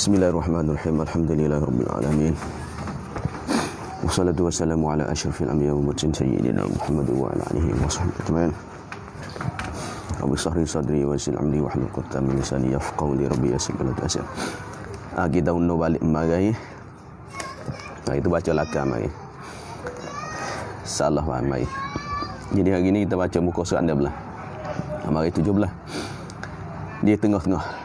Bismillahirrahmanirrahim. Alhamdulillahirabbil alamin. Wassalatu wassalamu ala asyrafil anbiya'i wal mursalin sayyidina Muhammad wa ala alihi washabbihi ajma'in. Rabbi shrah sadri wa yassir amri wahlul 'uqdatam min lisani yafqahu qawli. Rabbi yassir wa la tu'assir. Kita undur balik mari. Itu baca lakam mari. Salah faham mari. Jadi hari ni kita baca muka surat 16. Mari 17. Dia tengah-tengah.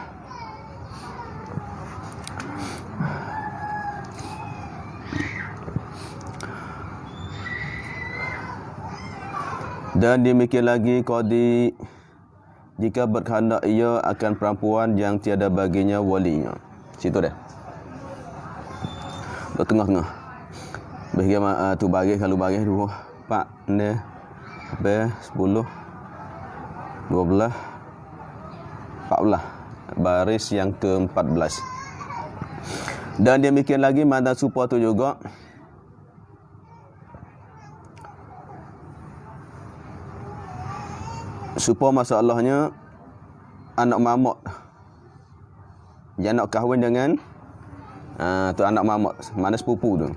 Dan demikian lagi qadi jika berkehendak ia akan perempuan yang tiada baginya walinya. Situ dah. Tengah-tengah. Bagaimana tu bagi kalau bagi 2, 4, 6, 10, 12, 14. Baris yang ke-14. Dan demikian lagi mada supa tu juga supaya masalahnya anak mamak yang nak kahwin dengan tu anak mamak, mana sepupu tu.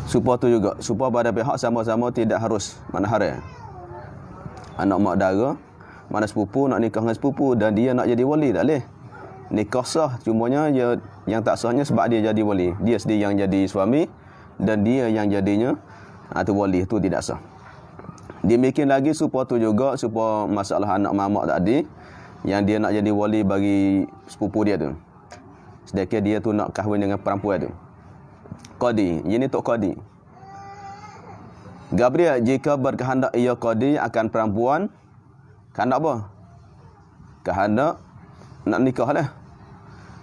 Supaya tu juga, supaya pada pihak sama-sama tidak harus mana haram. Anak mak dara, mana sepupu nak nikah dengan sepupu dan dia nak jadi wali tak boleh. Nikah sah, cumanya yang tak sahnya sebab dia jadi wali. Dia sendiri yang jadi suami dan dia yang jadinya tu wali, tu tidak sah. Demikian lagi supaya tu juga, supaya masalah anak mamak tadi yang dia nak jadi wali bagi sepupu dia tu, sedangkan dia tu nak kahwin dengan perempuan tu. Qadi, ini tok qadi. Gabriel jika berkehendak ia qadi akan perempuan, kehendak apa? Kehendak nak nikah lah.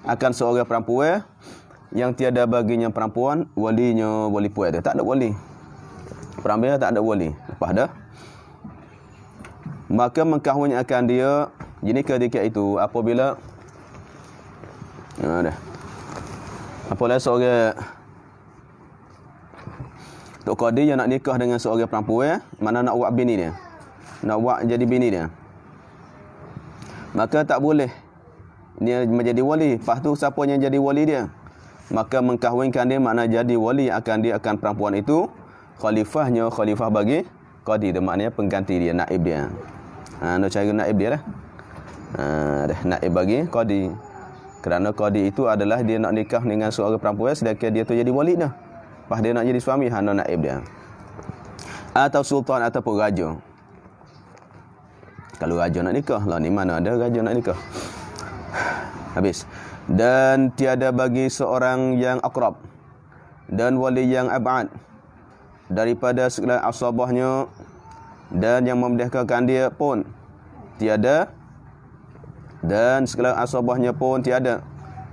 Akan seorang perempuan yang tiada baginya perempuan walinya wali puan tu. Tak ada wali. Perempuan tak ada wali. Lepas dah, maka mengkahwin akan dia. Jadi ketika itu apabila apabila seorang tok qadi yang nak nikah dengan seorang perempuan, mana nak buat bini dia, nak buat jadi bini dia, maka tak boleh dia menjadi wali. Lepas tu siapa yang jadi wali dia? Maka mengkahwinkan dia makna jadi wali akan dia akan perempuan itu. Khalifahnya khalifah bagi qadi tu, maknanya pengganti dia, naib dia. Nak cari naib dia lah. Dah naib bagi qadi. Kerana qadi itu adalah dia nak nikah dengan seorang perempuan sedangkan dia tu jadi wali dah. Lepas dia nak jadi suami, nak naib dia. Atau sultan ataupun raja. Kalau raja nak nikah, lah ni mana ada raja nak nikah. Habis. Dan tiada bagi seorang yang akrab dan wali yang ab'ad daripada segala asabahnya dan yang memerdekakan dia pun tiada, dan segala asabahnya pun tiada,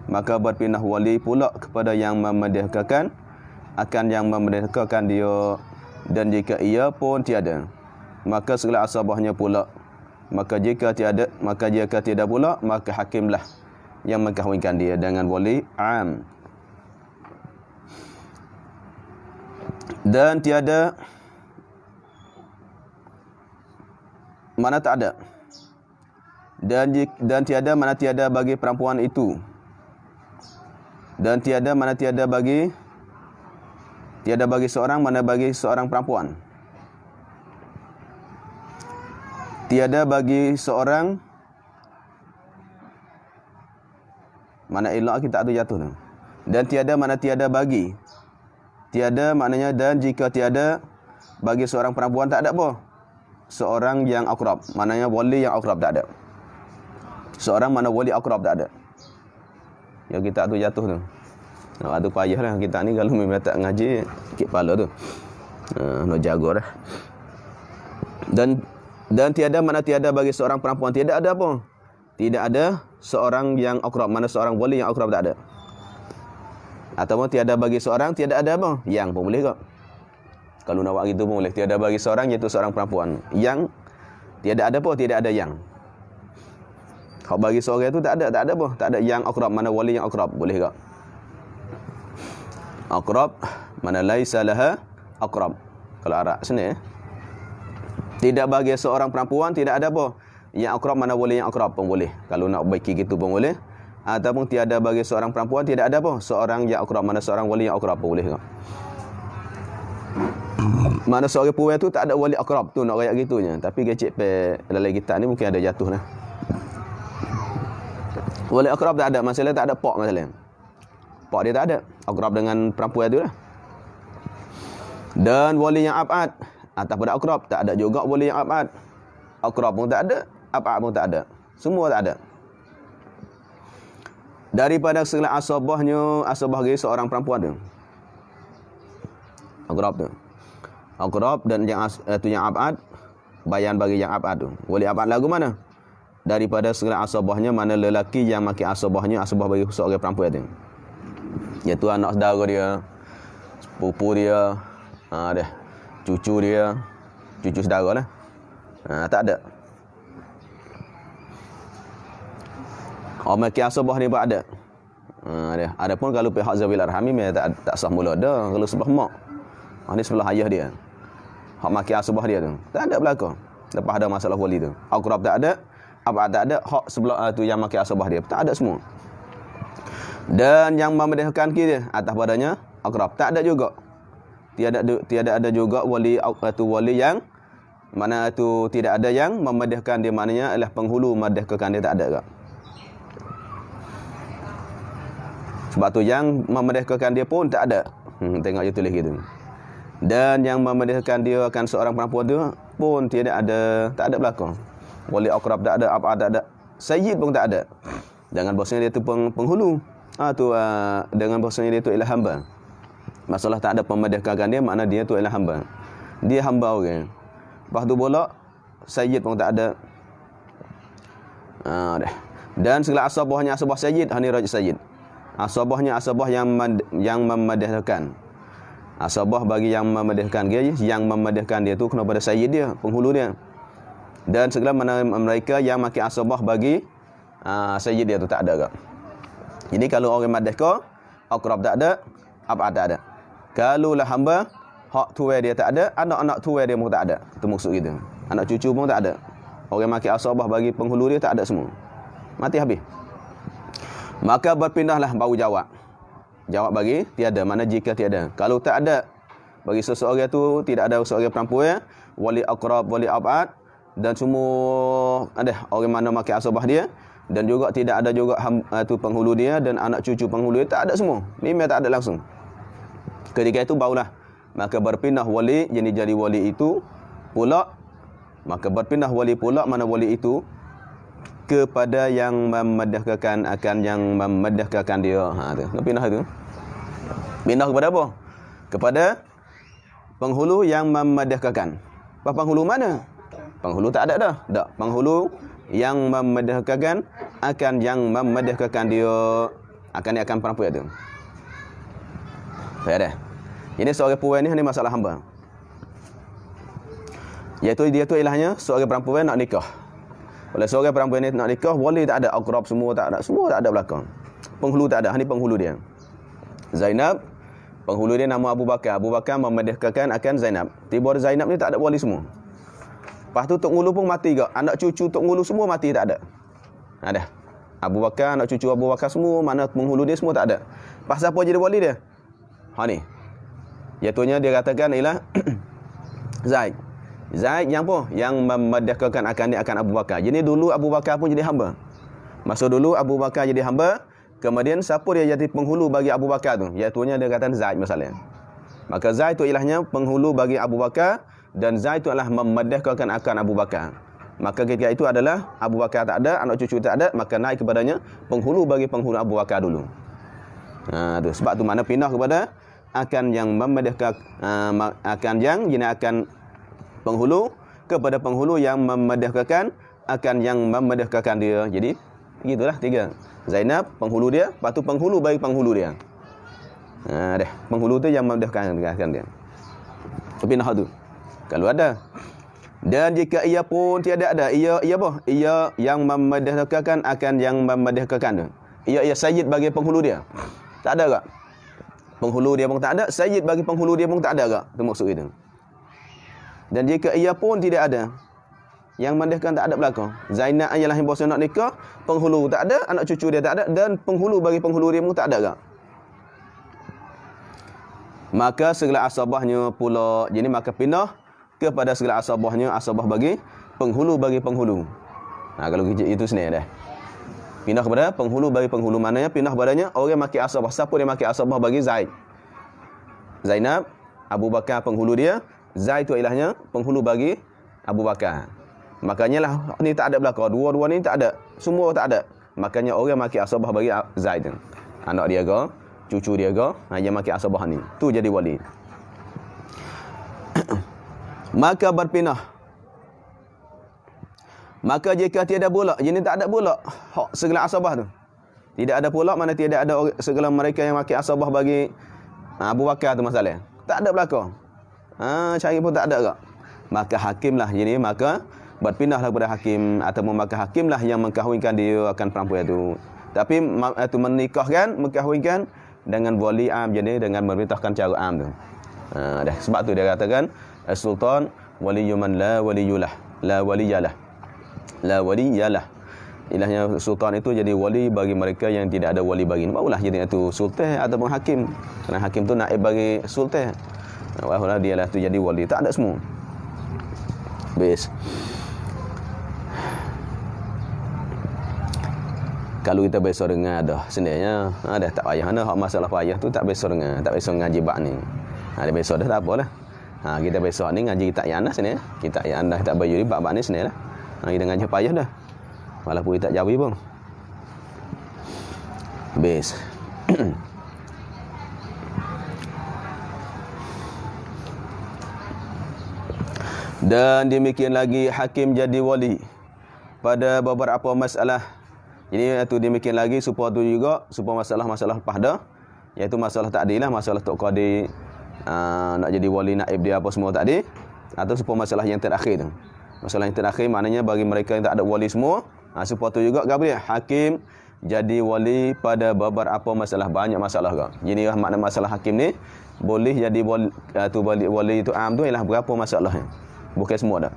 maka berpindah wali pula kepada yang memerdekakan akan yang memerdekakan dia. Dan jika ia pun tiada, maka segala asabahnya pula. Maka jika tiada, maka jika tidak pula, maka hakimlah yang mengkahwinkan dia dengan wali am. Dan tiada, mana tak ada. Dan tiada mana tiada bagi perempuan itu. Dan tiada mana tiada bagi seorang, mana bagi seorang perempuan. Tiada bagi seorang, mana elok kita tu jatuh tu. Dan tiada mana tiada bagi. Tiada maknanya dan jika tiada bagi seorang perempuan tak ada apa? Seorang yang akrab, maknanya wali yang akrab tak ada. Seorang mana wali akrab tak ada. Yang kita tu jatuh tu. Tu payahlah kita ni kalau memang tak ngaji sikit kepala tu. Nak jaga dah. Dan tiada mana tiada bagi seorang perempuan, tidak ada apa? Tidak ada seorang yang akrab, mana seorang wali yang akrab tak ada. Ataupun tiada bagi seorang, tiada ada apa? Yang pun boleh kok. Kalau nak buat gitu pun boleh. Tiada bagi seorang, iaitu seorang perempuan. Yang tiada ada apa? Tidak ada yang. Kalau bagi seorang itu tak ada apa? Tak ada yang akrab, mana wali yang akrab, boleh kok. Akrab, mana laisa laha akrab. Kalau Arab sini tidak bagi seorang perempuan, tidak ada apa? Yang akrab, mana wali yang akrab pun boleh. Kalau nak baiki gitu pun boleh. ataupun tiada bagi seorang perempuan tidak ada apa seorang yang akrab, mana seorang wali yang akrab apa boleh tak? Mana seorang perempuan tu tak ada wali akrab tu nak rayak gitunya, tapi kecik pe dalam kita ni mungkin ada jatuh dah. Wali akrab tak ada, masalah tak ada pak masalah. Pak dia tak ada, akrab dengan perempuan tu lah. Dan wali yang abad atas pada akrab tak ada juga wali yang abad. Akrab pun tak ada, abad pun tak ada. Semua tak ada. Daripada segala asabah bagi seorang perempuan tu. Akrab tu. Akrab dan yang tu yang abad, bayan bagi yang abad tu. Wali abad lagu mana? Daripada segala asabahnya, mana lelaki yang makin asabahnya, asabah bagi seorang perempuan tu. Iaitu anak saudara dia, sepupu dia, dah, cucu dia, cucu saudara lah. Tak ada. Orang makin asabah ni pun ada. Adapun kalau pihak zawil arhami tak sah mula dah kalau sebelah mak. Ni sebelah ayah dia. Hak makin asabah dia tu. Tak ada belaka. Lepas ada masalah wali tu. Akrab tak ada, abad tak ada, hak sebelah tu yang makin asabah dia. Tak ada semua. Dan yang memedahkan kita atas padanya akrab tak ada juga. Tiada ada juga wali yang mana tu tidak ada yang memedahkan dia, maknanya adalah penghulu memedahkan dia, tak ada juga. Sebab tu yang memedahkan dia pun tak ada. Tengok dia tulis gitu. Dan yang memedahkan dia akan seorang perempuan tu pun tak ada belakang. Wali akrab tak ada, abad tak ada, sayyid pun tak ada. Dengan bahasanya dia tu penghulu. Dengan bahasanya dia tu ialah hamba. Masalah tak ada pemedahkan dia, makna dia tu ialah hamba. Dia hamba orang. Lepas tu pula sayyid pun tak ada. Dan segala asabahnya asabah sayyid, hani raj sayyid. Asabahnya asabah yang memedahkan. Asabah bagi yang memedahkan dia, yang memedahkan dia tu kena pada sayyid dia, penghulu dia. Dan segala mana mereka yang makin asabah bagi sayyid dia tu tak ada ke. Jadi kalau orang madahka, akrab tak ada, abad tak ada. Kalau lah hamba, hak tuai dia tak ada, anak-anak tuai dia pun tak ada. Itu maksud kita. Anak cucu pun tak ada. Orang makin asabah bagi penghulu dia tak ada semua. Mati habis. Maka berpindahlah baru jawab. Jawab bagi tiada, mana jika tiada. Kalau tak ada bagi seseorang tu, tidak ada seorang perempuan, wali akrab, wali abad, dan semua ada orang mana makin asabah dia, dan juga tidak ada juga tu penghulu dia dan anak cucu penghulu dia, tak ada semua. Memang tak ada langsung. Ketika itu barulah maka berpindah wali, jadi wali itu pula, maka berpindah wali pula, mana wali itu kepada yang memedahkan akan yang memedahkan dia. Tu pindah itu. Pindah kepada apa? Kepada penghulu yang memedahkan. Penghulu mana? Penghulu tak ada dah. Tak. Penghulu yang memedahkan akan yang memedahkan dia, akan perempuan itu. Baik dah. Ini seorang perempuan ni masalah hamba. Iaitu dia tu ilahnya seorang perempuan nak nikah. Oleh seorang perempuan ni nak nikah, wali tak ada, akrab semua tak ada belakang. Penghulu tak ada, ini penghulu dia. Zainab, penghulu dia nama Abu Bakar. Abu Bakar memedahkan akan Zainab. Tiba Zainab ni tak ada wali semua. Lepas tu Tok Ngulu pun mati ke. Anak cucu Tok Ngulu semua mati, tak ada. Ada. Abu Bakar, anak cucu Abu Bakar semua, mana penghulu dia semua tak ada. Pas siapa jadi wali dia? Ni. Jatuhnya dia katakan ialah Zaid. Zaid yang apa? Yang memedahkan akan dia akan Abu Bakar. Jadi dulu Abu Bakar pun jadi hamba. Masa dulu Abu Bakar jadi hamba, kemudian siapa dia jadi penghulu bagi Abu Bakar tu? Jatuhnya dia katakan Zaid masalahnya. Maka Zaid tu ilahnya penghulu bagi Abu Bakar, dan Zaid tu adalah memedahkan akan Abu Bakar. Maka ketika itu adalah Abu Bakar tak ada, anak cucu tak ada, maka naik kepadanya penghulu bagi penghulu Abu Bakar dulu. Tu sebab tu mana pindah kepada akan yang memedahkan akan yang jadi akan penghulu kepada penghulu yang memedahkan akan yang memedahkan dia. Jadi gitulah tiga. Zainab penghulu dia, lepas tu penghulu bagi penghulu dia. Penghulu tu yang memedahkan dia. Pindah tu. Kalau ada. Dan jika ia pun tiada ada, ia apa? Ia yang memedahkan akan yang memedahkan dia. Ia sayyid bagi penghulu dia. Tak ada tak? Penghulu dia pun tak ada, sayyid bagi penghulu dia pun tak ada tak? Itu maksud itu. Dan jika ia pun tidak ada, Yang mendekkan tak ada belaka. Zainab ialah yang bosan nak nikah, penghulu tak ada, anak cucu dia tak ada, dan penghulu bagi penghulu dia pun tak ada gak. Maka segala asabahnya pula, jadi maka pindah kepada segala asabahnya, asabah bagi penghulu. Kalau itu senang dah. Pindah kepada penghulu bagi penghulu, maknanya pindah kepadanya orang maki asabah. Siapa dia maki asabah bagi Zaid? Zainab, Abu Bakar penghulu dia, Zaid tu ilahnya penghulu bagi Abu Bakar. Makanya lah ni tak ada belaka, dua-dua ni tak ada, semua tak ada. Makanya orang maki asabah bagi Zaid. Anak dia ke, cucu dia ke, yang maki asabah ni, tu jadi wali. Maka berpindah. Maka jika tiada pula, jadi tak ada pula hak segala asabah tu. Tidak ada pula, mana tiada ada segala mereka yang maki asabah bagi Abu Bakar tu masalah. Tak ada belaka. Cari pun tak ada ke. Maka hakimlah, jadi maka berpindahlah kepada hakim, ataupun maka hakimlah yang mengkahwinkan dia akan perempuan itu. Tapi itu mengkahwinkan dengan wali am, jadi dengan memerintahkan cara am tu. Dah sebab tu dia katakan as-sultan waliyuman la waliyulah, la waliyalah. La waliyalah. Ilahnya sultan itu jadi wali bagi mereka yang tidak ada wali bagi. Barulah jadi itu sultan ataupun hakim. Kerana hakim tu naib bagi sultan. Barulah dia lah tu jadi wali. Tak ada semua. Bes. Kalau kita biasa dengar dah sebenarnya dah tak payah dah hak masalah payah tu tak biasa dengar, tak biasa ngaji bab ni. Dia biasa dah tak apalah. Kita biasa ni ngaji kitab yang dah sebenarnya. Kitab yang dah tak bayar bab ni sebenarnya. Kita ngaji payah dah. Walaupun tak jauh pun. Bes. Dan demikian lagi hakim jadi wali pada beberapa masalah. Jadi itu demikian lagi supaya tu juga supaya masalah-masalah pahda, iaitu masalah takdir lah, masalah tok qadi nak jadi wali naib dia apa semua takdir, atau supaya masalah yang terakhir tu. Masalah yang terakhir maknanya bagi mereka yang tak ada wali semua, supaya tu juga gabriel hakim jadi wali pada beberapa masalah, banyak masalah ke. Jadi makna masalah hakim ni boleh jadi wali itu am tu ialah berapa masalahnya. Bukan semua dah.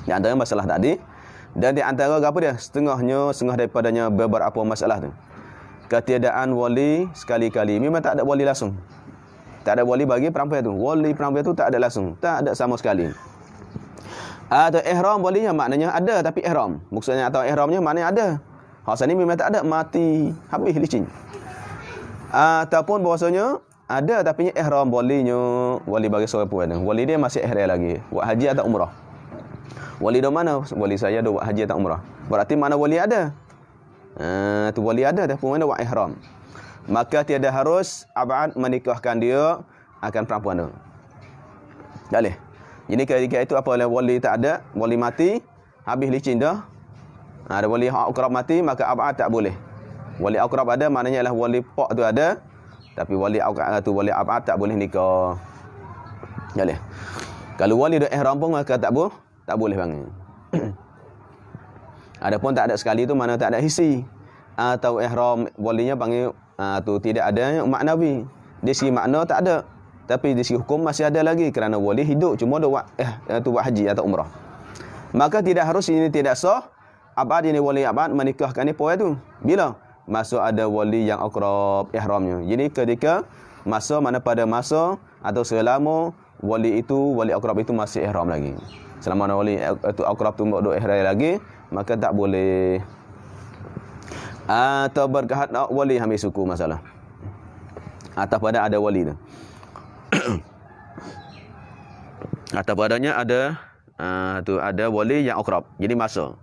Di antara masalah takdir. Dan di antara apa dia? Setengah daripadanya beberapa masalah tu. Ketiadaan wali sekali-kali. Memang tak ada wali langsung. Tak ada wali bagi perempuan tu. Wali perempuan tu tak ada langsung. Tak ada sama sekali. Atau ihram walinya maknanya ada tapi ihram. Maksudnya atau ihramnya maknanya ada. Hak ni memang tak ada, mati, habis licin. Ataupun bahasanya ada tapi ihram walinya, wali bagi seorang perempuan tu. Wali dia masih ihram lagi. Buat haji atau umrah. Wali dah mana? Wali saya dah buat haji atau umrah. Berarti mana wali ada? Tu wali ada tapi mana buat ihram. Maka tiada harus abad menikahkan dia akan perempuan tu. Tak boleh. Jadi ketika itu apabila wali tak ada, wali mati, habis licin dah. Ada wali akrab mati, maka abad tak boleh. Wali akrab ada maknanya ialah wali pak tu ada, tapi wali abad tak boleh nikah. Tak boleh. Kalau wali dah ihram pun maka tak boleh bang. Adapun tak ada sekali tu mana tak ada hisi atau ihram walinya panggil tu tidak ada maknawi. Di segi makna tak ada, tapi di segi hukum masih ada lagi kerana wali hidup cuma dah buat haji atau umrah. Maka tidak harus ini tidak sah abad ini wali abad menikahkan ni poin tu. Bila masa ada wali yang akrab ihramnya. Jadi ketika masa mana pada masa atau selama wali akrab itu masih ihram lagi. Selama wali itu akrab tu duk ihram lagi, maka tak boleh. Atau berkehendak wali ambil suku masalah. Atas pada ada wali tu. Atas padanya ada ada wali yang akrab. Jadi masa.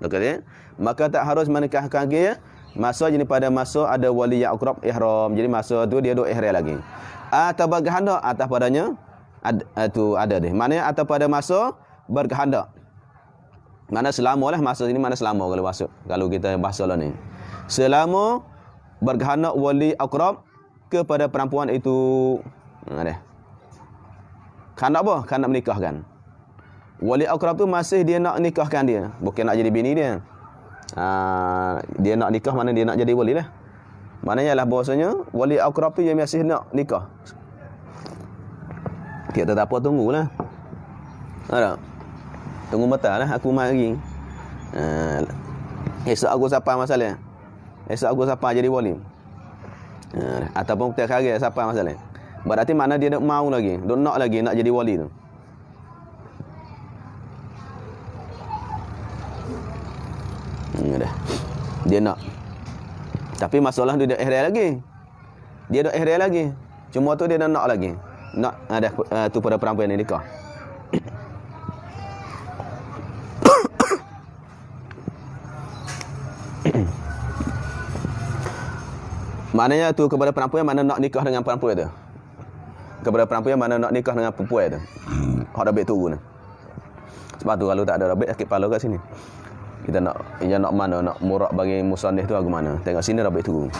Okey. Maka tak harus menikahkan dia. Masa jadi pada masa ada wali yang akrab ihram. Jadi masa tu dia duk ihram lagi. Atau berkehendak atas padanya ada deh. Maknanya atas pada masa berkehendak. Mana selama lah masa ini mana selama kalau masuk. Kalau kita bahasa lah ni. Selama berkehendak wali akrab kepada perempuan itu ada. Kehendak apa? Kehendak menikahkan. Wali akrab tu masih dia nak nikahkan dia, bukan nak jadi bini dia. Dia nak nikah mana dia nak jadi wali lah. Maknanya lah bahasanya wali akrab tu yang masih nak nikah. Kita tak apa tunggulah. Ada. Tunggu mata lah aku mari. Esok aku siapa masalah? Esok aku siapa jadi wali? Ataupun tiap hari siapa masalah? Berarti mana dia nak mau lagi, nak lagi nak jadi wali tu. Dah. Dia nak. Tapi masalah dia dah ihram lagi. Dia dah ihram lagi. Cuma tu dia dah nak lagi. Nak ada tu pada perempuan ni nikah. Maknanya tu kepada perempuan mana nak nikah dengan perempuan tu. Kepada perempuan mana nak nikah dengan perempuan tu. Hak dah baik turun. Sebab tu kalau tak ada rabit sakit kepala kat sini. Kita nak mana nak murak bagi musannif tu aku mana. Tengok sini rabit turun.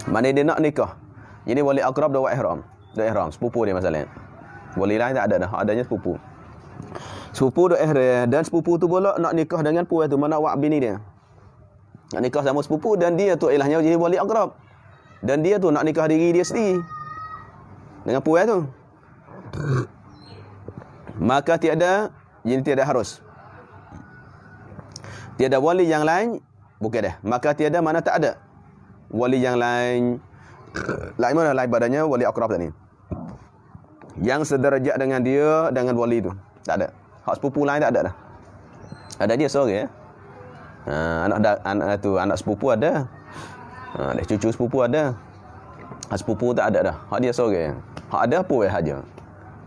Mana dia nak nikah. Jadi wali akrab dah buat ihram. Dah ihram sepupu dia masalahnya. Wali lain tak ada dah, adanya sepupu. Sepupu dah ihram dan sepupu tu pula nak nikah dengan puan tu, mana wak bini dia. Nak nikah sama sepupu dan dia tu ilahnya jadi wali akrab. Dan dia tu nak nikah diri dia sendiri dengan puan tu. Maka tiada harus. Tiada wali yang lain bukan dah. Maka tiada mana tak ada wali yang lain. Lain mana lain badannya wali akrab tadi. Yang sederajat dengan dia dengan wali tu. Tak ada. Hak sepupu lain tak ada dah. Ada dia seorang ya. Anak sepupu ada. Dah cucu sepupu ada. Hak sepupu tak ada dah. Hak dia seorang. Hak ada apa weh aja.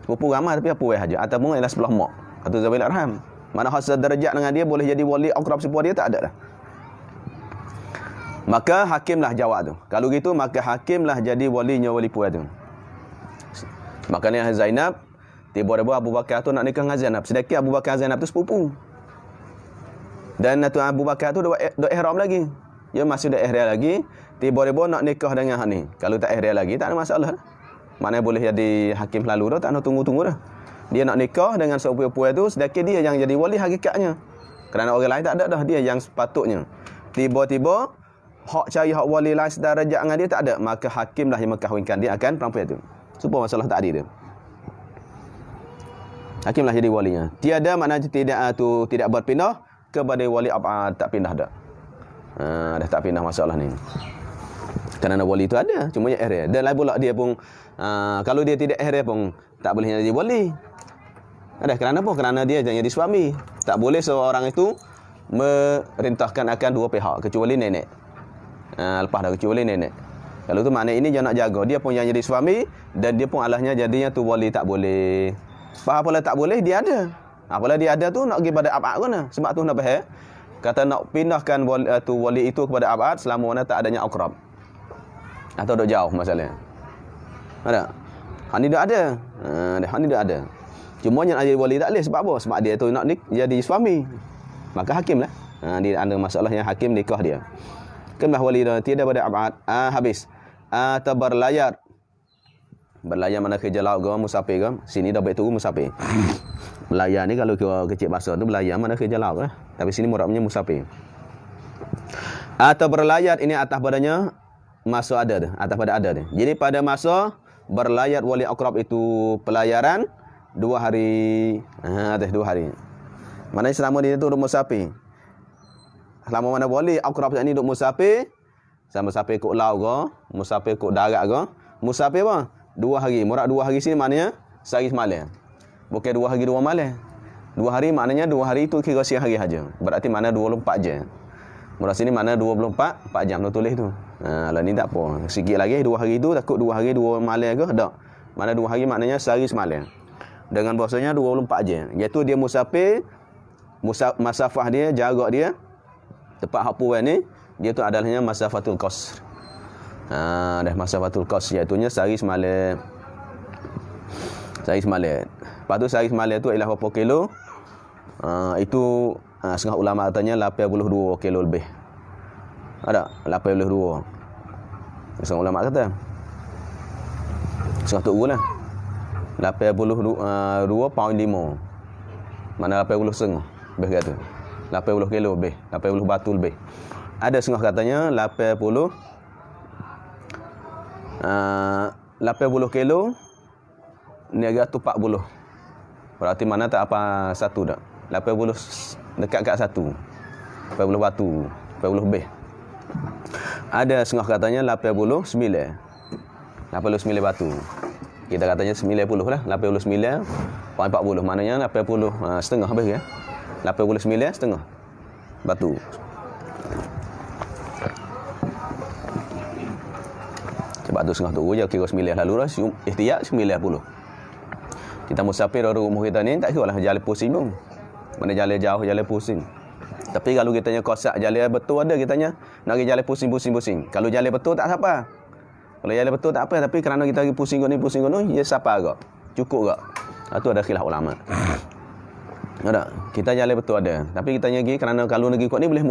Sepupu ramai tapi apa weh aja. Ataupun ialah sebelah mak. Atau Zawil Arham. Mana hak sederajat dengan dia boleh jadi wali akrab sepupu dia tak ada dah. Maka hakimlah jawab tu. Kalau gitu maka hakimlah jadi walinya wali puan tu. Makanya Zainab tiba-tiba Abu Bakar tu nak nikah dengan Zainab. Sedekah Abu Bakar Zainab tu sepupu. Dan tu Abu Bakar tu dah ihram lagi. Dia masih dah ihram lagi, tiba-tiba nak nikah dengan hak ni. Kalau tak ihram lagi tak ada masalah. Mana boleh jadi hakim lalu dah, tak nak tunggu-tunggu dah. Dia nak nikah dengan seorang puan tu, sedekah dia yang jadi wali hakikatnya. Kerana orang lain tak ada dah, dia yang sepatutnya. Tiba-tiba hak cari hak wali lain sederajat dengan dia tak ada, maka hakimlah yang mengkahwinkan dia akan perempuan tu. Supaya masalah tak ada dia. Hakimlah jadi walinya. Tiada maknanya tidak berpindah kepada wali abad, tak pindah dah. Dah tak pindah masalah ni. Kerana wali itu ada, cuma yang ihram. Dan lain pula dia pun kalau dia tidak ihram pun tak boleh jadi wali. Ada kerana apa? Kerana dia jadi suami. Tak boleh seorang itu merintahkan akan dua pihak kecuali nenek. Lepas dah kecuali nenek. Kalau tu makna ini dia nak jaga. Dia pun yang jadi suami dan dia pun alahnya jadinya tu wali tak boleh. Apalah tak boleh dia ada. Apalah dia ada tu nak pergi pada abad kena. Sebab tu nak faham. Kata nak pindahkan wali itu kepada abad selama mana tak adanya akrab. Atau dok jauh masalah. Ada. Hak ni dak ada. Hak ni dak ada. Cuma yang jadi wali tak boleh sebab apa? Sebab dia tu nak jadi suami. Maka hakimlah. Dia ada masalahnya hakim nikah dia. Hakimlah wali dah tiada pada abad. Habis. Atau berlayar. Berlayar mana kerja laut ke, musafir ke. Sini dah baik turun musafir. Berlayar ni kalau kecil bahasa tu berlayar mana kerja laut lah. Tapi sini muraknya musafir. Atau berlayar ini atas badannya masa ada tu. Atas pada ada tu. Jadi pada masa berlayar wali akrab itu pelayaran 2 hari. Atas 2 hari. Mana selama dia tu duduk musafir. Selama mana wali akrab ni duduk musafir. Sama musafir kok laut ke, musafir kok darat ke. Musafir apa? 2 hari. Murak 2 hari sini maknanya sehari semalam. Bukan 2 hari 2 malam. 2 hari maknanya 2 hari itu kira siang hari saja. Berarti mana 24 jam. Murak sini mana 24 jam tu tulis tu. Lah ni tak apa. Sikit lagi 2 hari tu takut 2 hari 2 malam ke? Tak. Mana 2 hari maknanya sehari semalam. Dengan bahasanya 24 jam. Iaitu dia musafir, masafah dia, jarak dia tempat hak puan ni dia tu adalahnya masafatul qasr. Dah masafatul qasr iaitu nya sehari semalam. Sehari semalam. Lepas tu sehari semalam tu ialah berapa kilo? Itu setengah ulama katanya 82 kilo lebih. Ada 82. Setengah ulama kata. Setengah tu lah. 82.5. Mana 80 setengah. Lebih kata. 80 kilo lebih. 80 batu lebih. Ada setengah katanya 80 kilo ni agak tu 40. Berarti mana tak apa satu dah. 80 dekat kat 1. 80 batu, 80 lebih. Ada setengah katanya 89 batu. Kita katanya 90 lah, 89.40, maknanya 80 setengah habis ya. 89 setengah batu. Sebab tu setengah tu je kira 9 lalu dah, ihtiyat 90. Kita musafir dari rumah kita ni tak kira lah jalan pusing pun. Mana jalan jauh, jalan pusing. Tapi kalau kitanya kosak jalan betul ada kitanya nak pergi jalan pusing. Kalau jalan betul tak apa. Kalau jalan betul tak apa, tapi kerana kita pergi pusing kono, ya siapa agak? Cukup agak. Itu ada khilaf ulama. Ada. Kita jalan betul ada. Tapi kita pergi kerana kalau negeri kuat ni boleh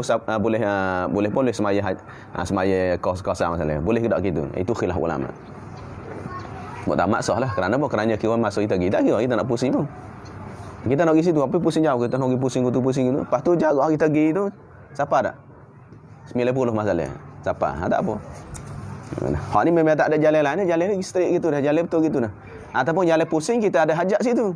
boleh semaya kos-kosan masalah. Boleh ke tak gitu? Itu khilaf ulama. Buat tak maksah lah. Kerana apa? Kerana kira masuk kita pergi. Tak kira kita nak pusing pun. Kita nak pergi situ, apa pusing jauh. Kita nak pergi pusing gitu. Lepas tu jarak kita pergi tu, siapa tak? 90 masalah. Siapa? Tak apa. Hak ni memang tak ada jalan lain. Jalan ni straight gitu dah. Jalan betul gitu dah. Ataupun jalan pusing, kita ada hajat situ.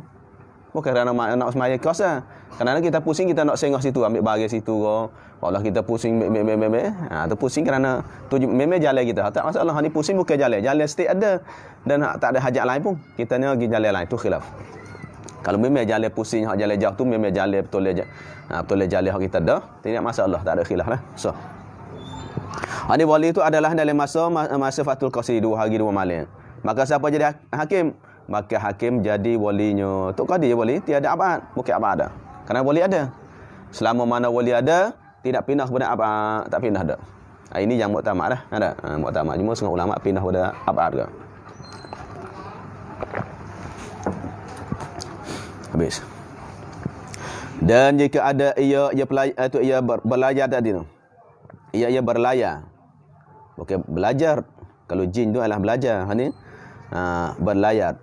Bukan kerana nak semaya kos lah. Kerana kita pusing, kita nak sengah situ. Ambil bahagian situ kau. Kalau kita pusing, tu pusing kerana memang jalan kita. Tak masalah. Hak ni pusing bukan jalan. Jalan straight ada. Dan tak ada hajat lain pun. Kita ni pergi jalan lain. Itu khilaf. Kalau memang jalan pusing, hak jalan jauh tu memang jalan betul jalan hak kita dah. Tidak masalah, tak ada khilaf lah. So. Ini wali itu adalah dalam masa Fatul Qasri 2 hari 2 malam. Maka siapa jadi hakim? Maka hakim jadi walinya. Tok Qadi wali tiada abad, bukan abad ada. Kerana wali ada. Selama mana wali ada, tidak pindah kepada abad, tak pindah dah. Ini yang muktamad dah. Ada. Muktamad cuma setengah ulama pindah kepada abad ke. Habis. Dan jika ada ia berlayar tadi tu. Ia berlayar. Okey, belajar. Kalau jin tu adalah belajar. Ha ni berlayar.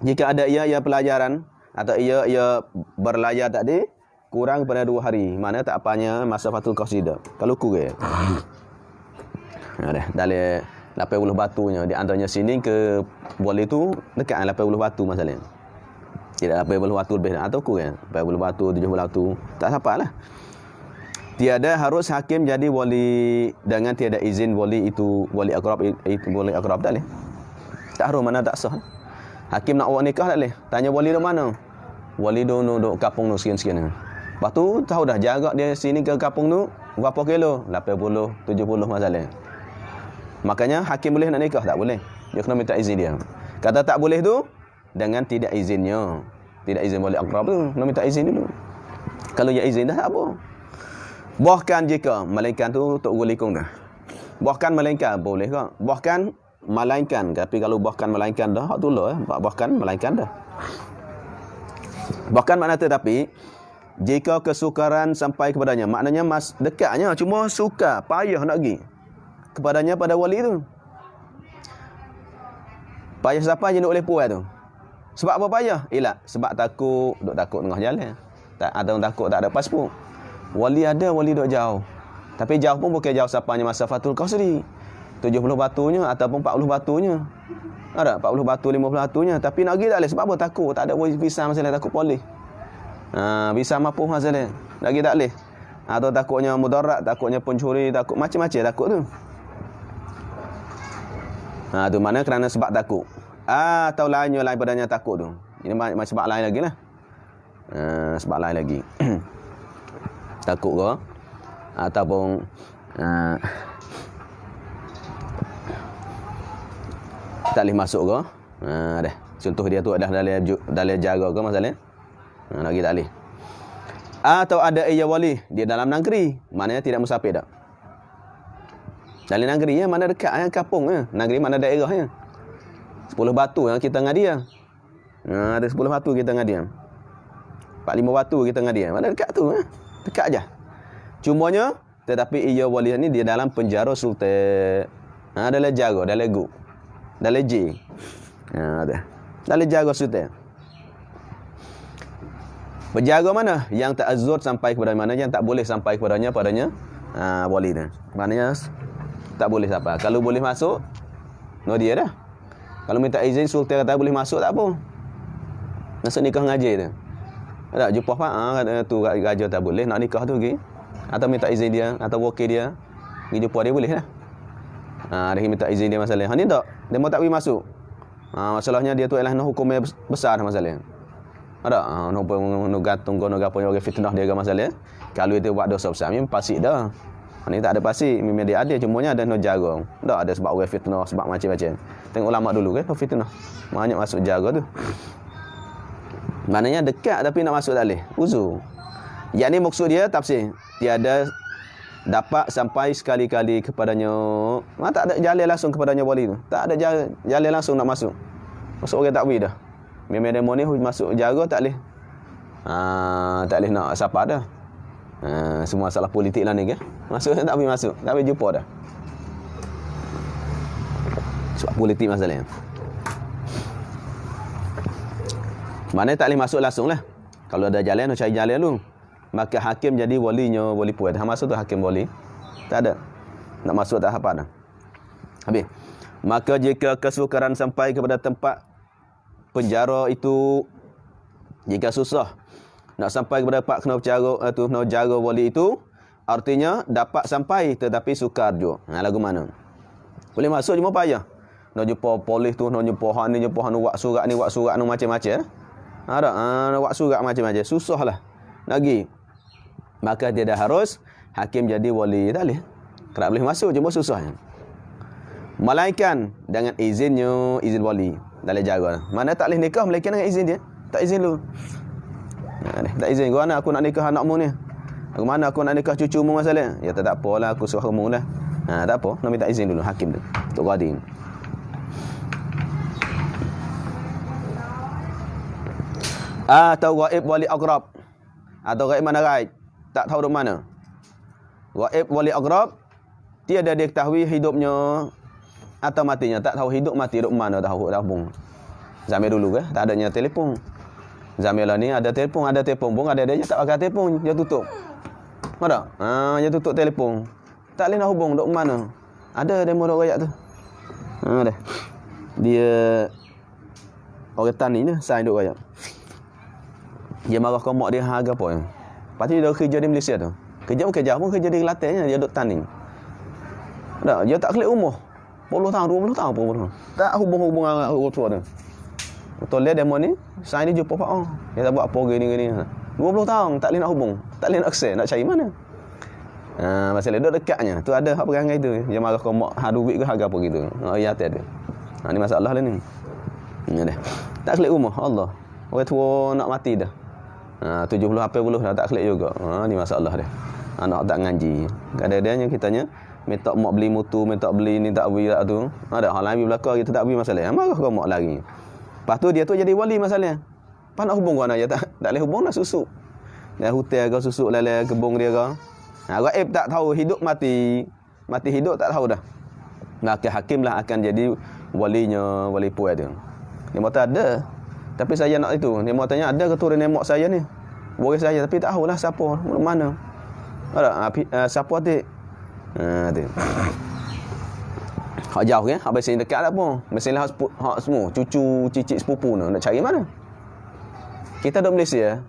Jika ada ia pelajaran atau ia berlayar tadi kurang pada 2 hari. Mana tak apanya masa Fatul Qasri dah. Kalau kurang. Ada dalam 80 batunya di antaranya sini ke boleh tu dekat 80 batu masalahnya. Tidak 80 batu lebih atau kurang. 80 batu, 70 batu. Tak sapalah. Tiada harus hakim jadi wali dengan tiada izin wali itu wali aqrab tak leh. Tak harus mana tak sah. Hakim nak buat nikah tak leh. Tanya wali dok mana? Wali dok kampung tu sekian-sekian. Lepas tu tahu dah jarak dia sini ke kampung tu berapa kilo? 80, 70 masalah. Makanya hakim boleh nak nikah tak boleh. Dia kena minta izin dia. Kata tak boleh tu dengan tidak izinnya. Tidak izin wali aqrab tu, kena minta izin dulu. Kalau ya izin dah tak apa. Bahkan jika melainkan tu tok gulikung dah. Bahkan melainkan boleh ke? Bahkan melainkan, tapi kalau bahkan melainkan dah hak tulah bahkan melainkan dah. Bahkan makna tetapi jika kesukaran sampai kepadanya, maknanya dekatnya cuma suka, payah nak pergi kepadanya pada wali tu. Payah siapa je nak boleh puas tu. Sebab apa payah? Ialah sebab takut tengah jalan. Atau takut tak ada pasport. Wali ada, wali duk jauh. Tapi jauh pun bukan jauh sapanya masa Fatul Qasri. 70 batunya ataupun 40 batunya. Ada 40 batu, 50 batunya. Tapi nak pergi tak boleh. Sebab apa? Takut. Tak ada visa masalah, takut polis. Visa mampu masalah. Nak pergi tak boleh. Atau takutnya mudarat, takutnya pencuri, takut macam-macam takut tu. Tu mana kerana sebab takut. Atau lain padanya takut tu. Ini macam sebab lain lagi lah. Sebab lain lagi. Takut ke ataupun tak boleh masuk ke. Dah. Contoh dia tu adalah dalam jaga ke masalah. Lagi tak boleh. Atau ada ia wali dia dalam negeri, maknanya tidak musafir dak. Dalam negeri ya, mana dekat kampung ya. Negeri mana daerahnya. 10 batu yang kita dengan dia. Ada 10 batu kita dengan dia. 4-5 batu kita dengan dia. Mana dekat tu ya. Dekat aja. Cumanya tetapi ia wali ni dia dalam penjara sultan. Dalam jaga, dalam gub. Dalam J. Ada. Dalam jaga sultan. Penjaga mana? Yang tak azur sampai kepada mana, yang tak boleh sampai padanya wali ni. Maknanya tak boleh sampai. Kalau boleh masuk, no dia dah. Kalau minta izin sultan kata boleh masuk tak apa. Masuk nikah ngaji tu. Tak jumpa pak tu raja tak boleh nak nikah tu pergi. Atau minta izin dia atau wakil dia. Pergi jumpa dia boleh lah. Dia minta izin dia masalah. Ni tak. Dia mau tak pergi masuk. Masalahnya dia tu ialah hukumnya besar masalah. Ada no gantung no gapo orang fitnah dia masalah. Kalau dia buat dosa besar memang pasti dah. Ni tak ada pasti, memang dia ada cumanya ada no jaga. Tak ada sebab orang fitnah sebab macam-macam. Tengok ulama dulu kan fitnah. Banyak masuk jaga tu. Maknanya dekat tapi nak masuk tak boleh. Uzur. Yang ni maksud dia tafsir. Tiada dapat sampai sekali-kali kepadanya. Tak ada jalan langsung kepadanya wali tu. Tak ada jalan langsung nak masuk. Masuk orang takwi dah. Memang demo ni masuk jaga tak boleh. Tak boleh nak siapa dah. Semua masalah politik lah ni kan. Masuk tak boleh masuk. Tak boleh jumpa dah. Sebab politik masalahnya. Mana tak boleh masuk langsung lah. Kalau ada jalan, nak cari jalan dulu. Maka hakim jadi walinya, wali puan. Masuk tu hakim wali. Tak ada. Nak masuk tak apa dah. Habis. Maka jika kesukaran sampai kepada tempat penjara itu, jika susah nak sampai kepada tempat kena penjara tu, kena jaga wali itu, artinya dapat sampai tetapi sukar juga. Lagu mana? Boleh masuk cuma payah. Nak jumpa polis tu, nak jumpa hak ni, jumpa hak ni, wak surat ni macam-macam. Ada wak surat macam-macam. Susahlah. Lagi. Maka tidak harus hakim jadi wali. Tak boleh. Tak boleh masuk cuma susahnya. Melainkan dengan izinnya, izin wali. Tak boleh jaga. Mana tak boleh nikah melainkan dengan izin dia. Tak izin dulu. Tak izin. Aku nak nikah anakmu ni. Mana aku nak nikah cucumu masalah. Ya tak apalah, aku suruh kamu lah. Tak apa. Nak minta izin dulu hakim tu. Tok Qadi. Atau ghaib wali aqrab. Atau ghaib mana ghaib? Tak tahu di mana. Ghaib wali aqrab tiada diketahui hidupnya atau matinya. Tak tahu hidup mati duduk mana tahu pun. Zaman dulu ke tak adanya telefon. Zaman lah ni ada telefon pun ada dia tak pakai telefon, dia tutup. Ada? Dia tutup telefon. Tak boleh nak hubung duduk mana. Ada demo duk rakyat tu. Ada. Dia orang tani ni sign duk rakyat. Dia marah ke mak dia harga apa ya. Lepas tu dia kerja di Malaysia tu. Kerja pun kerja di Kelantan, dia duduk tani. Tak, dia tak kelik umur. 10 tahun, 20 tahun pun. Tak hubung-hubung dengan orang tua tu. Betul dia demo ni, saya ni jumpa Pak. Dia tak buat apa gini-gini. 20 tahun tak boleh nak hubung. Tak boleh nak akses, nak cari mana. Masalah duduk dekatnya. Tu ada hak perangai tu. Dia marah ke mak, duit ke harga apa gitu. Ya tak ada. Ni masalah lah ni. Ni dah. Tak kelik umur, Allah. Orang tua nak mati dah. 70 80 dah tak klik juga. Ni masalah dia. Anak tak ngaji. Kadang-kadangnya kitanya minta mak beli motor, minta beli ni tak beli tak tu. Ada hal lain belakang kita tak beli masalah. Marah kau mak lagi. Lepas tu dia tu jadi wali masalah. Apa nak hubung kau nak tak boleh hubung nak susuk. Dia hotel kau susuk lele kebung dia kau. Gaib tak tahu hidup mati. Mati hidup tak tahu dah. Maka hakimlah akan jadi walinya, wali puai dia. Dia mata ada. Tapi saya nak itu. Dia mau tanya ada keturunan nenek saya ni. Waris saya tapi tak tahulah siapa, mana. Ada siapa tu? Tu. Hak jauh kan? Hak mesin dekat tak apa. Mesin hak semua, cucu, cicit sepupu nak cari mana? Kita duduk Malaysia.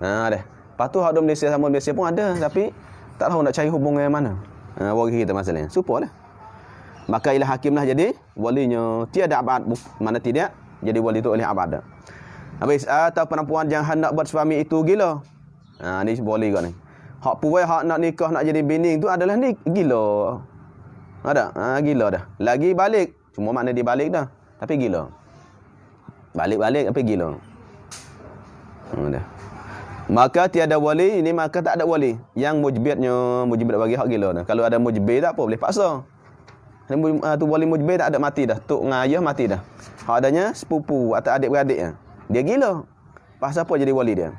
Dah. Lepas tu hak duduk Malaysia sama Malaysia pun ada tapi tak tahu nak cari hubungan mana. Waris kita masalahnya. Supalah. Maka ialah hakimlah jadi walinya. Tiada abad mana tidak jadi wali tu oleh abad. Habis atau perempuan yang hendak buat suami itu gila. Ni wali kau ni. Hak puai hak nak nikah nak jadi bini tu adalah ni gila. Ada? Gila dah. Lagi balik. Cuma makna dia balik dah. Tapi gila. Balik-balik tapi gila. Dah. Maka tiada wali, ini maka tak ada wali. Yang mujbir bagi hak gila dah. Kalau ada mujbir tak apa boleh paksa. Tu wali mujbir tak ada mati dah. Tok ngayah mati dah. Hak adanya sepupu atau adik-beradik dia gila. Pasal apa jadi wali dia?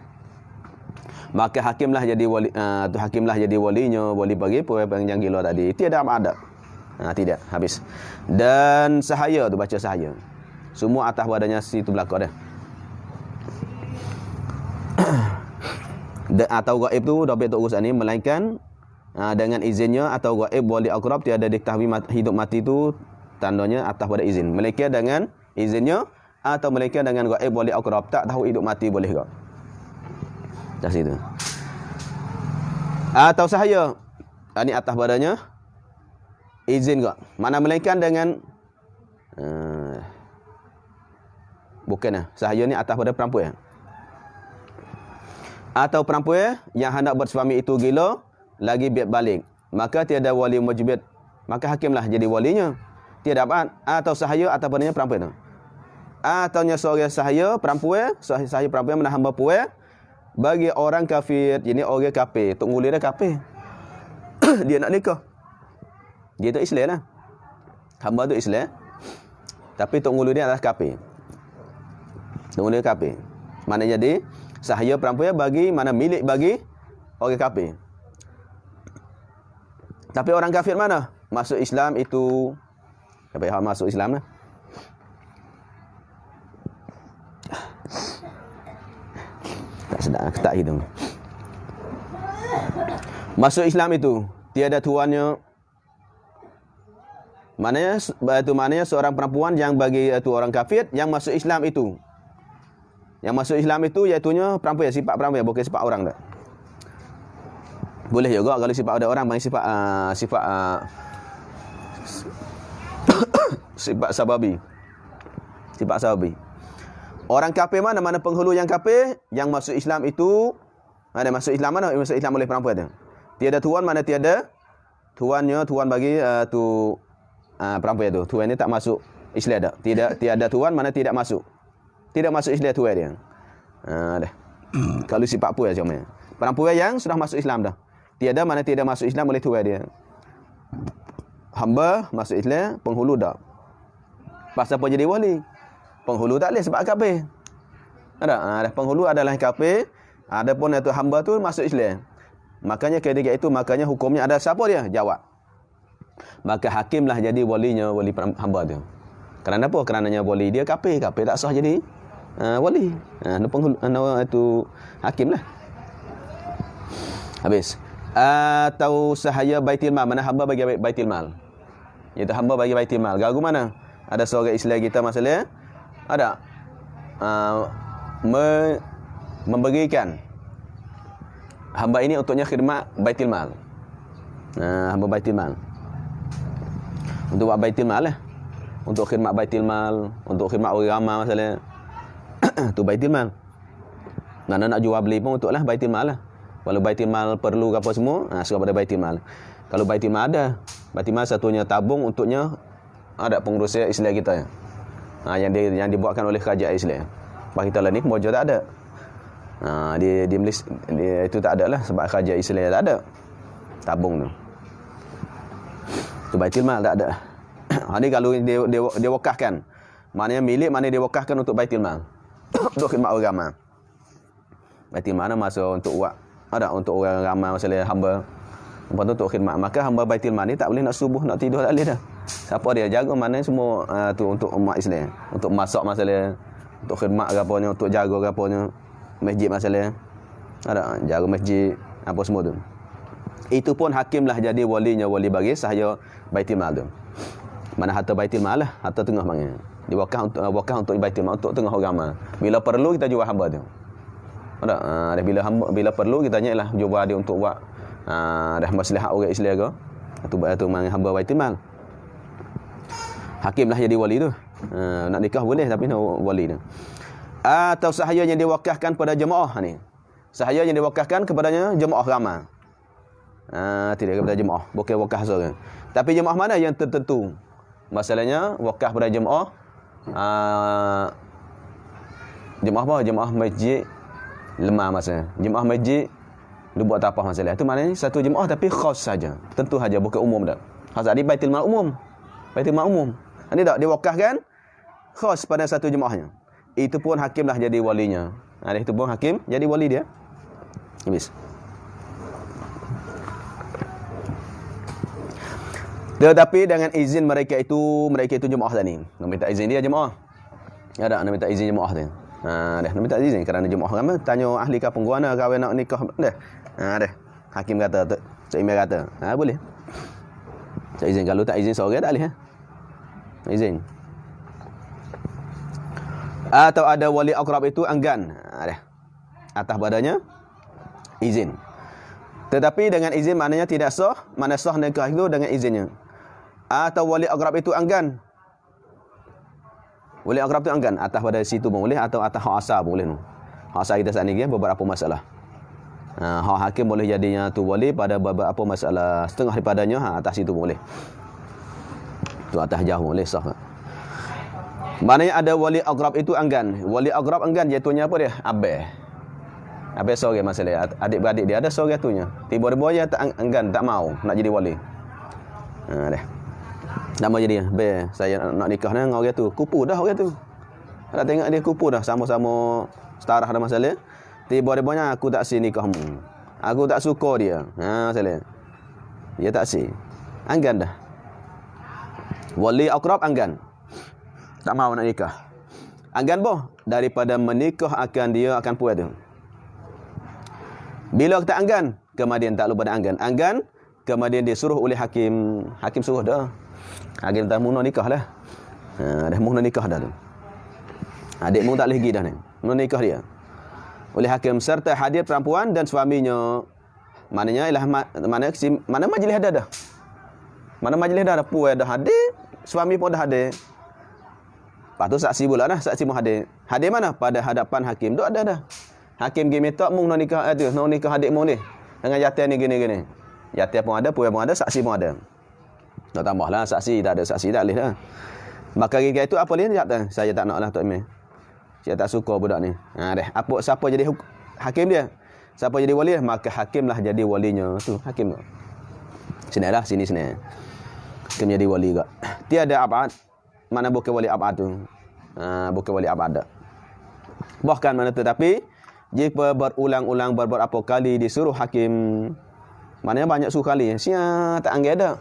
Maka hakimlah jadi wali, tu hakimlah jadi walinya, wali bagi yang gila tadi. Tiada ada. Tidak, habis. Dan sahaya tu baca sahaya. Semua atas badannya situ belakang dah. Atau gaib tu Dapat Tok Gus ni melainkan dengan izinnya atau gaib wali aqrab tiada diketahui hidup mati tu tandanya atas pada izin. Melainkan dengan izinnya atau melainkan dengan gaib wali aqrab tak tahu hidup mati boleh ke? Atas itu. Atau sahaya. Ini atas badannya. Izin kok. Mana melainkan dengan bukan sahaya ni atas pada perempuan. Atau perempuan yang hendak bersuami itu gila lagi biat balik, maka tiada wali mujbid, maka hakimlah jadi walinya. Tiada apa atau sahaya atas badannya perempuan itu. Ataunya seorang sahaya perempuan mana hamba puan bagi orang kafir. Jadi orang kafir, tok nguli dia kafir. Dia nak nikah. Dia tu Islam lah. Hamba tu Islam. Tapi tok nguli dia adalah kafir. Tok nguli dia kafir. Mana jadi sahaya perempuan bagi mana milik bagi orang kafir. Tapi orang kafir mana? Masuk Islam itu apa yang masuk Islam lah. Tak sedap, tak hidung. Masuk Islam itu tiada tuannya. Maknanya seorang perempuan yang bagi itu orang kafir yang masuk Islam itu. Yang masuk Islam itu iaitunya perempuan, sifat perempuan, bukan sifat orang tak. Boleh juga kalau sifat ada orang panggil sifat sababi. Sifat sababi. Orang kafir mana penghulu yang kafir yang masuk Islam itu ada masuk Islam mana masuk Islam oleh perempuan tu. Tiada tuan mana tiada tuannya, tuan bagi perempuan tu. Tuan ni tak masuk Islam dak. Tiada tuan mana tidak masuk. Tidak masuk Islam tuan dia. Dah. Kalau sifat apa macam mana? Perempuan yang sudah masuk Islam dah. Tiada mana tidak masuk Islam oleh tuan dia. Hamba masuk Islam, penghulu dak. Pasal apa jadi wali? Penghulu tak boleh sebab kafir. Ada penghulu adalah kafir. Adapun itu hamba tu masuk Islam. Makanya ketika itu hukumnya ada siapa dia? Jawab. Maka hakimlah jadi walinya, wali hamba tu. Kerana apa? Kerananya wali dia kafir tak sah jadi wali. Penghulu itu hakimlah. Habis. Atau sahaya baitul mal, mana hamba bagi baitul mal. Iaitu hamba bagi baitul mal. Gagu mana? Ada seorang Islam kita masalah ada memberikan hamba ini untuknya khidmat baitul mal. Hamba baitul mal. Untuk buat baitul mal lah. Untuk khidmat baitul mal, untuk khidmat orang ramai masalah. Tu baitul mal. Mana nak jual beli pun untuklah baitul mal lah. Kalau baitul mal perlu apa semua, suruh pada baitul mal. Kalau baitul mal ada, baitul mal satunya tabung untuknya ada pengurusan Islam kita. Yang dibuatkan oleh kerajaan Islam. Pak kita lah ni pemboja tak ada. Di Malaysia itu tak ada lah sebab kerajaan Islam tak ada tabung tu. Tu baitul mal tak ada. Ni kalau dia wakafkan. Maknanya milik mana dia wakafkan untuk baitul mal. Untuk khidmat orang ramai. Baitul mal masuk untuk buat ada untuk orang ramai masalah hamba. Lepas tu untuk khidmat. Maka hamba baitul mal ni tak boleh nak subuh, nak tidur tak boleh dah. Siapa dia jaga mana semua tu untuk umat Islam. Untuk masak masalah, untuk khidmat apanya, untuk jaga apanya, masjid masalah. Ada jaga masjid apa semua tu. Itu pun hakimlah jadi walinya, wali bagi sahaya baitul mal tu. Mana harta baitul mal lah, harta tengah panggil. Diwakaf untuk baitul mal, untuk tengah orang ramai. Bila perlu kita jual hamba tu. Ada bila perlu kita nyalah jual dia untuk buat dah maslahat orang Islam ke. Tu hamba baitul mal. Hakimlah jadi wali tu. Nak nikah boleh tapi nak wali tu. Atau sahaya yang diwakafkan pada jemaah ni. Sahaya yang diwakafkan kepadanya jemaah ramai. Tidak kepada jemaah, bukan wakaf seorang. Tapi jemaah mana yang tertentu? Masalahnya wakaf pada jemaah jemaah apa? Jemaah masjid lemah masa. Jemaah masjid dia buat apa masalah. Itu maknanya satu jemaah tapi khas saja. Tentu saja bukan umum dah. Khas di baitul mal umum. Baitul mal umum. Ini tak diwakafkan khas pada satu jemaahnya. Itu pun hakimlah jadi walinya. Itu pun hakim jadi wali dia. Habis. Tetapi dengan izin mereka itu jemaah tadi. Nak minta izin dia jemaah. Ada nak minta izin jemaah tu. Dah nak minta izin kerana jemaah ramai tanya ahli kampung guana kahwin nak nikah dah. Dah. Hakim kata Cik Imam kata, boleh. Tak izin kalau tak izin seorang tak boleh izin. Atau ada wali akrab itu enggan. Dah. Atas badannya izin. Tetapi dengan izin maknanya tidak sah, mana sah nikah itu dengan izinnya. Atau wali agrab itu enggan. Wali agrab itu enggan, atas pada situ pun boleh atau atas hak asal pun boleh. Hak asal kita saat ni beberapa masalah. Hak hakim boleh jadinya tu wali pada beberapa masalah, setengah daripadanya atas situ pun boleh. Tu atas jauh boleh sah. Maknanya ada wali agrab itu enggan. Wali agrab enggan jatuhnya apa dia? Abah. Abah seorang masalah. Adik-beradik dia ada seorang jatuhnya. Tiba-tiba dia tak enggan, tak mau nak jadi wali. Dah. Nama jadi be saya nak nikah dengan orang tu. Kupu dah orang tu. Nak tengok dia kupu dah sama-sama setarah dah masalah. Tiba-tibanya aku tak si nikahmu. Aku tak suka dia. Masalah. Dia tak si. Enggan dah. Wali aqrab enggan. Tak mau nak nikah. Enggan boh daripada menikah akan dia akan puas tu. Bila kita enggan, kemudian tak lupa dah enggan. Enggan, kemudian disuruh oleh hakim. Hakim suruh dah. Hakim dah muna nikah dah. Dah muna nikah dah tu. Adikmu tak boleh pergi dah ni. Muna nikah dia. Oleh hakim serta hadir perempuan dan suaminya. Maknanya ialah mana majlis ada dah. Mana majlis dah puas dah hadir, suami pun dah hadir. Lepas tu saksi pula dah, saksi pun hadir. Hadir mana? Pada hadapan hakim. Duk ada dah. Hakim pergi minta mung nak nikah tu, nak nikah adik mung ni. Dengan jatuh ni gini-gini. Jatuh pun ada, puas pun ada, saksi pun ada. Nak tambahlah saksi, tak ada saksi tak boleh dah. Maka gigi itu apa boleh dia kata, saya tak naklah Tok Imam. Saya tak suka budak ni. Dah. Apa siapa jadi hakim dia? Siapa jadi wali? Maka hakimlah jadi walinya. Tu hakim tu. Sinilah, sini. Hakim jadi wali juga. Tiada abad. Mana bukan wali abad tu. Bukan wali abad dah. Bahkan mana tetapi jika berulang-ulang beberapa kali disuruh hakim, maknanya banyak suruh kali. Sia tak anggap dah.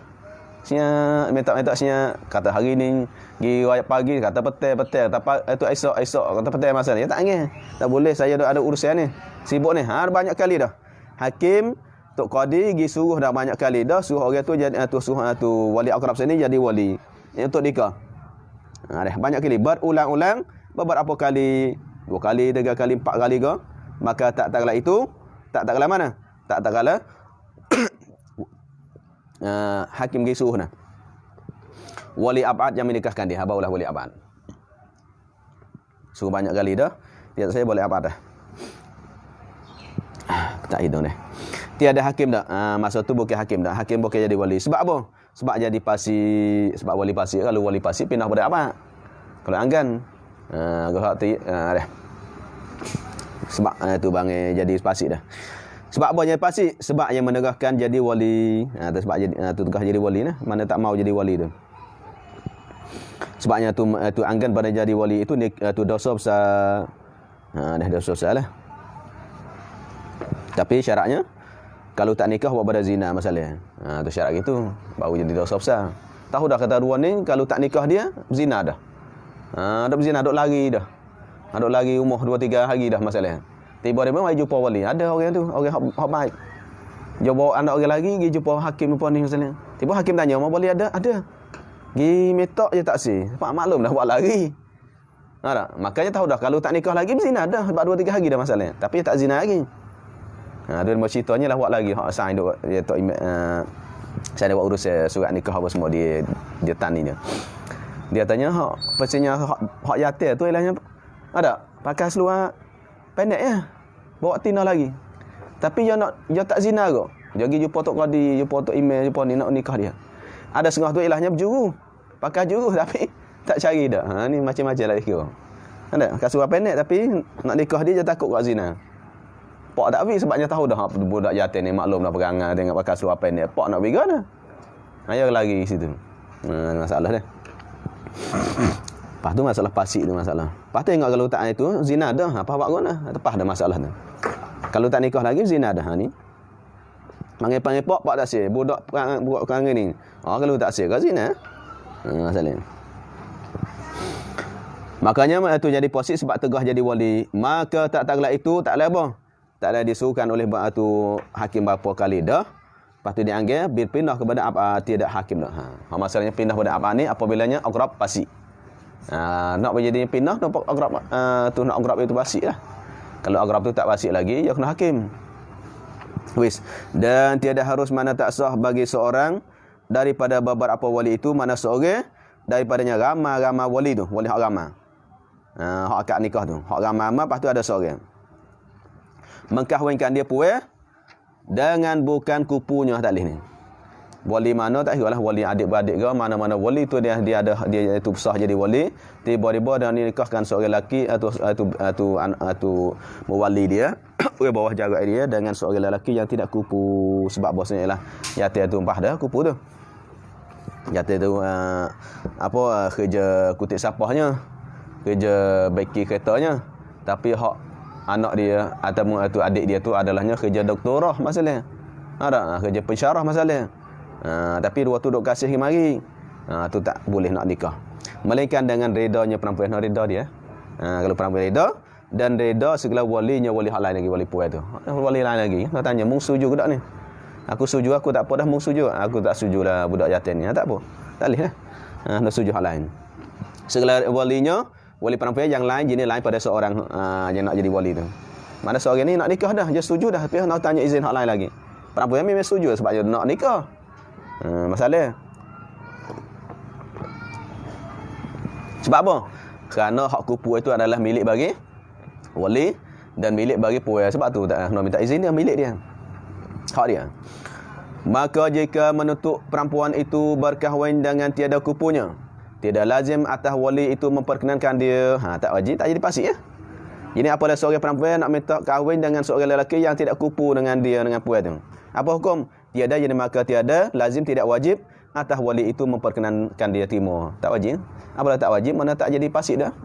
Sia minta sia kata hari ni pergi raya pagi, kata petang, kata itu esok, kata petang masa ni. Tak anggap. Tak boleh, saya ada urusan ni. Sibuk ni. Banyak kali dah. Hakim Tok Qadi pergi suruh dah banyak kali dah, suruh orang tu jadi tu wali aqrab sini jadi wali. Untuk nikah. Dah banyak kali berulang-ulang beberapa kali, 2 kali, 3 kali, 4 kali ke. Maka tak kala itu, tak kala mana? Tak kala hakim pergi suruh nah. Wali abad yang menikahkan dia, barulah wali abad. Suruh banyak kali dah. Tiada saya boleh abad dah. Tak hidup dah. Tiada hakim dah. Masa tu bukan hakim dah. Hakim bukan jadi wali. Sebab apa? Sebab jadi pasir, sebab wali pasir. Kalau wali pasir pindah pada abad. Kalau anggan, dah. Sebab tu bangai jadi pasir dah. Sebab apa jadi pasir? Sebab yang menerahkan jadi wali. Sebab jadi tu tegah jadi wali nah. Mana tak mau jadi wali tu. Sebabnya tu anggan pada jadi wali itu tu dosa besar. Dah dosa besar lah. Tapi syaratnya kalau tak nikah buat pada zina masalah. Tu syarat gitu baru jadi dosa besar. Tahu dah kata dua ni kalau tak nikah dia zina dah. Dah berzina duk lari dah. Duk lari umur 2-3 hari dah masalah. Tiba-tiba mai jumpa wali. Ada orang tu, orang hak baik. Dia bawa anak orang lagi pergi jumpa hakim apa ni masalah. Tiba hakim tanya, "Mau wali ada?" "Ada." Pergi metok je taksi. Pak maklum dah buat lari. Tak? Makanya tahu dah kalau tak nikah lagi berzina dah sebab 2-3 hari dah masalah. Tapi tak zina lagi. Dia mau ceritanya lah buat lagi hak sign dia Tok Imam saya ada buat urus surat nikah apa semua dia tani dia. Dia tanya hak pastinya hak yatim tu ilahnya ada pakai seluar pendek ya. Bawa tina lagi. Tapi dia tak zina ke? Dia pergi jumpa Tok Qadi, jumpa Tok Imam, jumpa ni nak nikah dia. Ada setengah tu ilahnya berjuru. Pakai juru tapi tak cari dah. Ni macam-macam lah kira. Ada pakai seluar pendek tapi nak nikah dia takut kat zina. Pak tak pergi sebabnya tahu dah budak yatim ni maklum dah perangai dengan pakai seluar pendek. Pak nak pergi kan? Ayah lagi situ. Masalah dia. Lepas tu masalah pasik tu masalah. Lepas tu tengok kalau tak itu zina dah. Apa buat guna? Tepas dah masalah tu. Kalau tak nikah lagi zina dah ni. Panggil pak tak sih. Budak perangai ni. Kalau tak sih ke zina. Masalah. Makanya tu jadi posisi sebab tegah jadi wali. Maka tak gelak itu tak ada apa. Tak ada disuruhkan oleh tu hakim berapa kali dah. Lepas tu dianggap pindah kepada apa tidak hakim dah. Masalahnya pindah kepada apa ni apabilanya aqrab pasik. Nak menjadi pindah nak aqrab tu nak aqrab itu pasik lah. Kalau aqrab tu tak pasik lagi ya kena hakim. Wis. Dan tiada harus mana tak sah bagi seorang daripada beberapa wali itu, mana seorang daripadanya ramai-ramai wali tu, wali hak ramai. Hak akad nikah tu, hak ramai, lepas tu ada seorang mengkahwinkan dia puan dengan bukan kupunya tak boleh ni. Wali mana tak kira lah, wali adik-beradik ke, mana-mana wali tu dia itu sah jadi wali, tiba-tiba dan nikahkan seorang lelaki atau mewali dia oleh bawah jarak dia dengan seorang lelaki yang tidak kupu, sebab bosnya ialah yatim tu empah dah kupu tu. Yatim tu kerja kutip sapahnya, kerja beki keretanya, tapi hak anak dia atau adik dia tu adalahnya kerja doktorah masalah. Ada kerja pensyarah masalah. Tapi dua tu duk kasih mari. Tu tak boleh nak nikah. Melainkan dengan redanya perempuan, nak reda dia. Kalau perempuan reda dan reda segala walinya, wali hak lain lagi, wali puan tu. Wali lain lagi. Nak tanya, mung setuju ke tak ni? Aku setuju, aku tak apa dah, mung setuju. Aku tak setujulah budak yatim ni. Tak apa. Tak boleh lah. Nak setuju hak lain. Segala walinya, wali perempuan yang lain, jenis lain pada seorang yang nak jadi wali tu. Mana seorang ni nak nikah dah, dia setuju dah, tapi nak tanya izin hak lain lagi. Perempuan memang setuju sebab dia nak nikah. Masalah. Sebab apa? Kerana hak kupu itu adalah milik bagi wali dan milik bagi puan. Sebab tu tak nak minta izin dia, milik dia. Hak dia. Maka jika menuntut perempuan itu berkahwin dengan tiada kupunya, tidak lazim atas wali itu memperkenankan dia. Tak wajib, tak jadi pasik ya. Jadi apabila seorang perempuan nak minta kahwin dengan seorang lelaki yang tidak kupu dengan dia, dengan puan tu, apa hukum? Tiada, jadi maka tiada, lazim tidak wajib atas wali itu memperkenankan dia timur. Tak wajib. Apabila tak wajib, mana tak jadi pasik dah.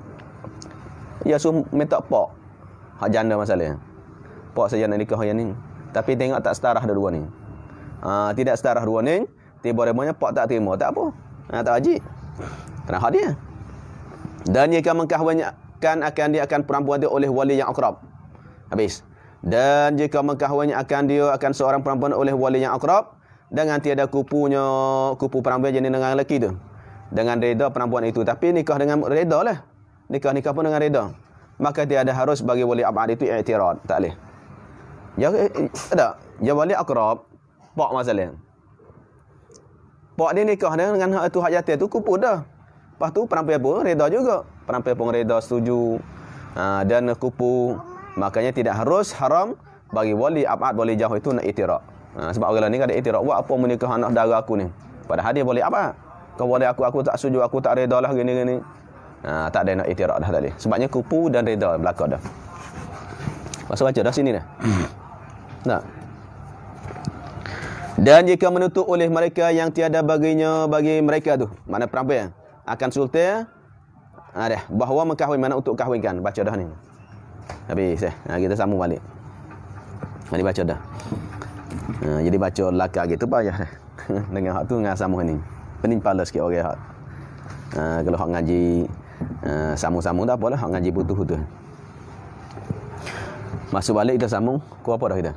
Ya suruh minta pak. Hak janda masalah. Pak saja nak nikah yang ni. Tapi tengok tak setarah dua ni. Tidak setarah dua ni, tiba-tibanya pak tak terima, tak apa. Tak wajib. Kerana hak dia. Dan jika mengkahwinkan dia akan perempuan dia oleh wali yang akrab. Habis. Dan jika mengkahwinnya akan seorang perempuan oleh wali yang akrab dengan tiada kupu perempuan jenis dengan lelaki tu, dengan reda perempuan itu, tapi nikah dengan reda lah, nikah pun dengan reda, maka tiada harus bagi wali abad itu i'tirad, tak boleh. Ya ada, ya wali akrab pak masalah, pak dia nikah dengan hak tu, hak yatim tu kupu dah, lepas tu perempuan pun reda juga, perempuan pun reda setuju dan kupu. Makanya tidak harus haram bagi wali abad, wali jauh itu nak i'tirad. Sebab orang ni ada i'tirad, buat apa menikah anak dara aku ni? Padahal dia wali abad. Kau wali aku tak setuju, aku tak reda lah gini-gini. Tak ada nak i'tirad dah tadi. Sebabnya kupu dan reda berlaku dah. Masa baca dah sini dah. Nah. Dan jika menuntut oleh mereka yang tiada baginya bagi mereka tu, mana perempuan akan sultan dah bahawa mengkahwin, mana untuk kahwinkan. Baca dah ni. Habis kita sambung balik. Jadi baca dah. Jadi baca lakar gitu payah dah. Dengan hak tu dengan sambung ni. Penimpala sikit orang hak. Kalau hak ngaji sambung-sambung tak apalah, hak ngaji putus-putus. Masuk balik kita sambung. Kau apa dah kita?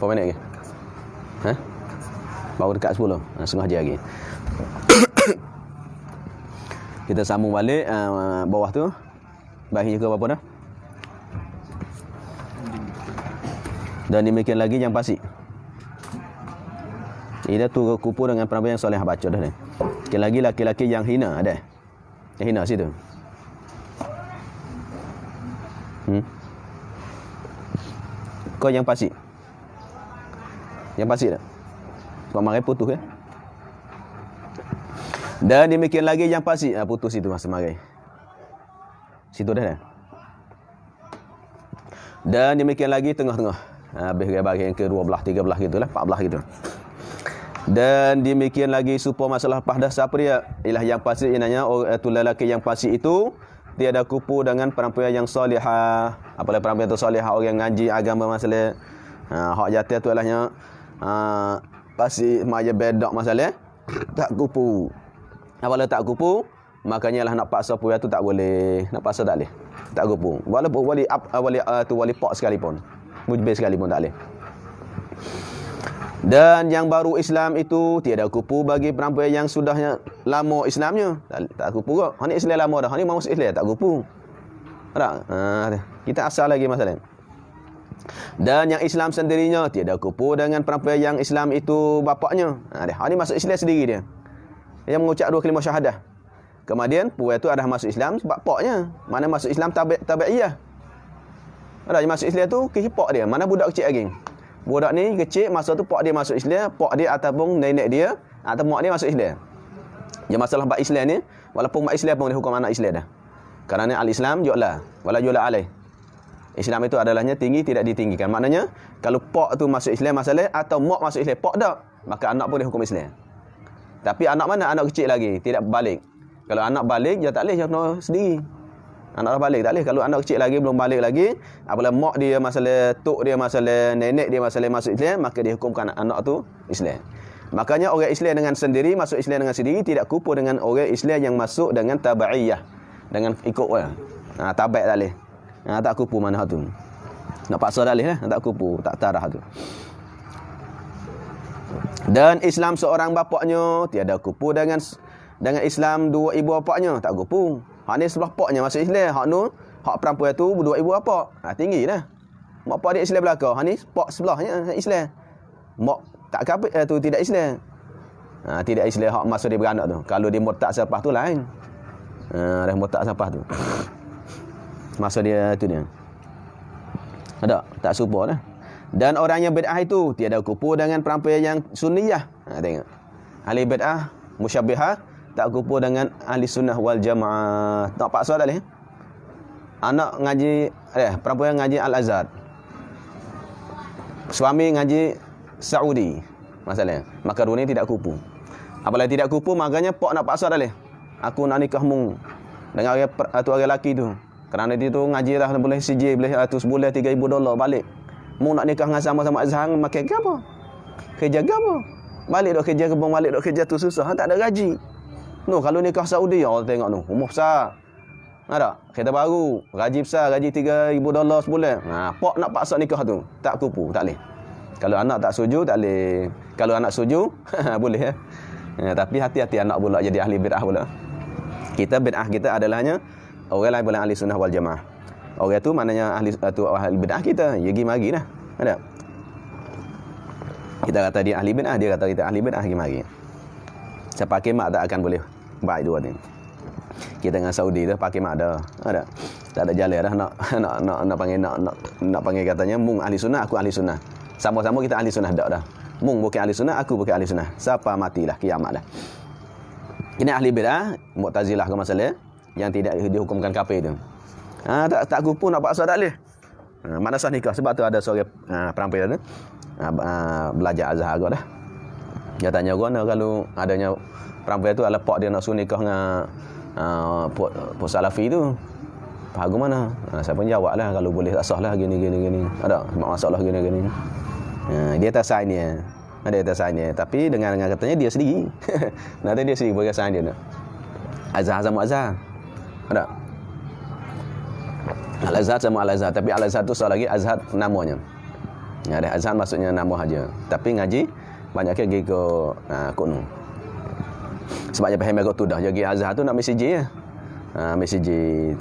Berapa minit lagi? Baru dekat 10. Setengah jam lagi. Kita sambung balik bawah tu. Bahagian ke apa dah? Dan demikian lagi yang pasti. Ini tu kupu dengan perempuan yang soleh, baca dah ni. Sekali lagi laki-laki yang hina ada. Yang hina situ. Kau yang pasti. Yang pasti tak? Sebab marai putus ya. Dan demikian lagi yang pasti putus itu masa marai. Situ dah. Dan demikian lagi tengah-tengah. Habis bagi yang ke-12, 13 gitulah, 14 gitu. Dan demikian lagi supaya masalah pahdah siapa dia? Ialah yang pasti inanya itu lelaki yang pasti itu tiada kupu dengan perempuan yang solihah. Apabila perempuan itu solihah, orang ngaji agama masalah. Hak jatuh tu ialah pasti maya bedak masalah. Tak kupu. Apabila tak kupu, makanya lah nak paksa puya tu tak boleh. Nak paksa tak boleh. Tak kupu. Walaupun wali pak sekalipun. Mujbir sekalipun tak boleh. Dan yang baru Islam itu tiada kupu bagi perempuan yang sudahnya lama Islamnya. Tak kupu kok. Hani Islam lama dah. Hani masuk Islam tak kupu. Tak? Kita asal lagi masalah. Dan yang Islam sendirinya tiada kupu dengan perempuan yang Islam itu bapaknya. Ini masuk Islam sendiri dia. Dia mengucap 2 kalimah syahadah. Kemudian puan itu dah masuk Islam sebab paknya. Mana masuk Islam tabi'iyah. Ada masuk Islam tu ke pak dia. Mana budak kecil lagi. Budak ni kecil masa tu pak dia masuk Islam, pak dia ataupun nenek dia atau mak dia masuk Islam. Yang masalah bab Islam ni, walaupun mak Islam pun dia hukum anak Islam dah. Kerana al-Islam ju'la wala ju'la alaih. Islam itu adalahnya tinggi tidak ditinggikan. Maknanya kalau pak tu masuk Islam masalah atau mak masuk Islam, pak dak, maka anak pun dihukum Islam. Tapi anak mana? Anak kecil lagi, tidak balik. Kalau anak balik dia tak boleh, dia kena sendiri. Anak dah balik tak boleh. Kalau anak kecil lagi belum balik lagi, apabila mak dia masalah, tok dia masalah, nenek dia masalah masuk Islam, maka dihukumkan anak tu Islam. Makanya orang Islam dengan sendiri masuk Islam dengan sendiri tidak kupu dengan orang Islam yang masuk dengan tabaiyah, dengan ikut tabai tak boleh. Tak kupu mana tu. Nak paksa tak boleh lah, tak kupu, tak tarah tu. Dan Islam seorang bapaknya tiada kupu dengan Islam 2 ibu bapaknya, tak kupu. Hak ni sebelah paknya masuk Islam, hak nu hak perempuan tu 2 ibu bapak. Tinggilah. Mak pak dia Islam belaka, hak ni pak sebelahnya Islam. Mak tak kafir tu tidak Islam. Tidak Islam hak masuk dia beranak tu. Kalau dia murtad selepas tu lain. Dah murtad selepas tu. Masa dia tu dia. Ada tak serupa dah. Dan orang yang bid'ah itu tiada kupu dengan perempuan yang sunniyah. Tengok. Ahli bid'ah, musyabbihah tak kupu dengan ahli sunnah wal jamaah. Tak paksa tak boleh. Anak ngaji perempuan ngaji Al-Azhar. Suami ngaji Saudi. Masalahnya, maka dua ni tidak kupu. Apabila tidak kupu, makanya pak nak paksa tak boleh. Aku nak nikah mung dengan orang lelaki tu. Kerana dia tu ngaji dah boleh CJ, boleh sebulan $3,000 balik. Mu nak nikah dengan sama-sama Azhar makan ke apa? Kerja ke apa? Balik dok kerja kebun, balik dok kerja tu susah, tak ada gaji. Kalau nikah Saudi orang tengok umur besar. Ada kereta baru, gaji besar, gaji $3,000 sebulan. Pak nak paksa nikah tu, tak kupu, tak boleh. Kalau anak tak setuju tak boleh. Kalau anak setuju boleh tapi hati-hati anak pula jadi ahli bid'ah pula. Kita bid'ah kita adalahnya orang lain bukan ahli sunnah wal jamaah. Orang tu maknanya ahli bid'ah kita, ya mari dah. Ada. Kita kata dia ahli bid'ah, dia kata kita ahli bid'ah, mari. Siapa kemak tak akan boleh baik dua ni. Kita dengan Saudi tu pakai mak dah. Ada. Tak ada jalan dah nak panggil katanya mung ahli sunnah, aku ahli sunnah. Sama-sama kita ahli sunnah dak dah. Mung bukan ahli sunnah, aku bukan ahli sunnah. Siapa matilah kiamat dah. Ini ahli bid'ah, Mu'tazilah ke masalah yang tidak dihukumkan kafir tu. Tak kupu nak paksa tak boleh. Mana sah nikah sebab tu ada seorang perempuan tu belajar Azhar agak dah. Dia tanya guna kalau adanya perempuan tu ala pak dia nak suruh nikah dengan Pok Salafi tu. Pahagu mana? Saya pun jawablah kalau boleh tak sah lah gini. Ada masalah gini. Dia tak sign dia. Ada tak sign dia. Tapi dengan katanya dia sendiri. Nanti dia sendiri bagi sign dia nak. Azhar sama Azhar. Ada. Al-Azhar sama Al-Azhar. Tapi Al-Azhar tu soal lagi Azhar namanya. Ada Azhar maksudnya nama aja. Tapi ngaji banyak pergi ke Kuno. Sebabnya faham aku tu dah jadi Azhar tu nak mesej ya. Mesej.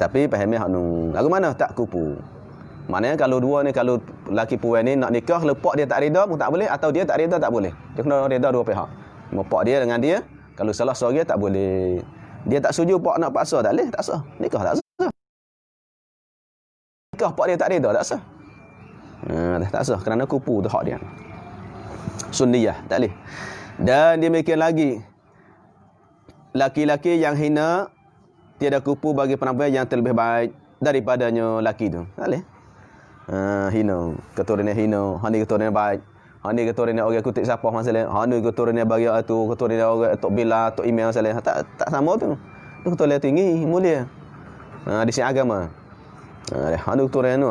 Tapi faham hak nu. Lagu mana tak kupu. Maknanya kalau dua ni, kalau laki puan ni nak nikah, lepak dia tak reda pun tak boleh, atau dia tak reda tak boleh. Dia kena reda dua pihak. Pak dia dengan dia, kalau salah seorang tak boleh. Dia tak setuju pak nak paksa tak boleh, tak sah. Nikah tak sah. Nikah pak dia tak reda tak sah. Tak sah kerana kupu tu hak dia. Sunniyah tak boleh. Dan demikian lagi, laki-laki yang hina tiada kupu bagi perempuan yang terlebih baik daripadanya laki tu. Tak boleh. Hina, keturunan hina, hani keturunan baik. Hani keturunan orang kutip siapa masalah. Hani keturunan bagi tu, keturunan orang tok bila, tok email masalah. Tak sama tu. Tu keturunan tinggi, mulia. Di sisi agama. Hani keturunan tu,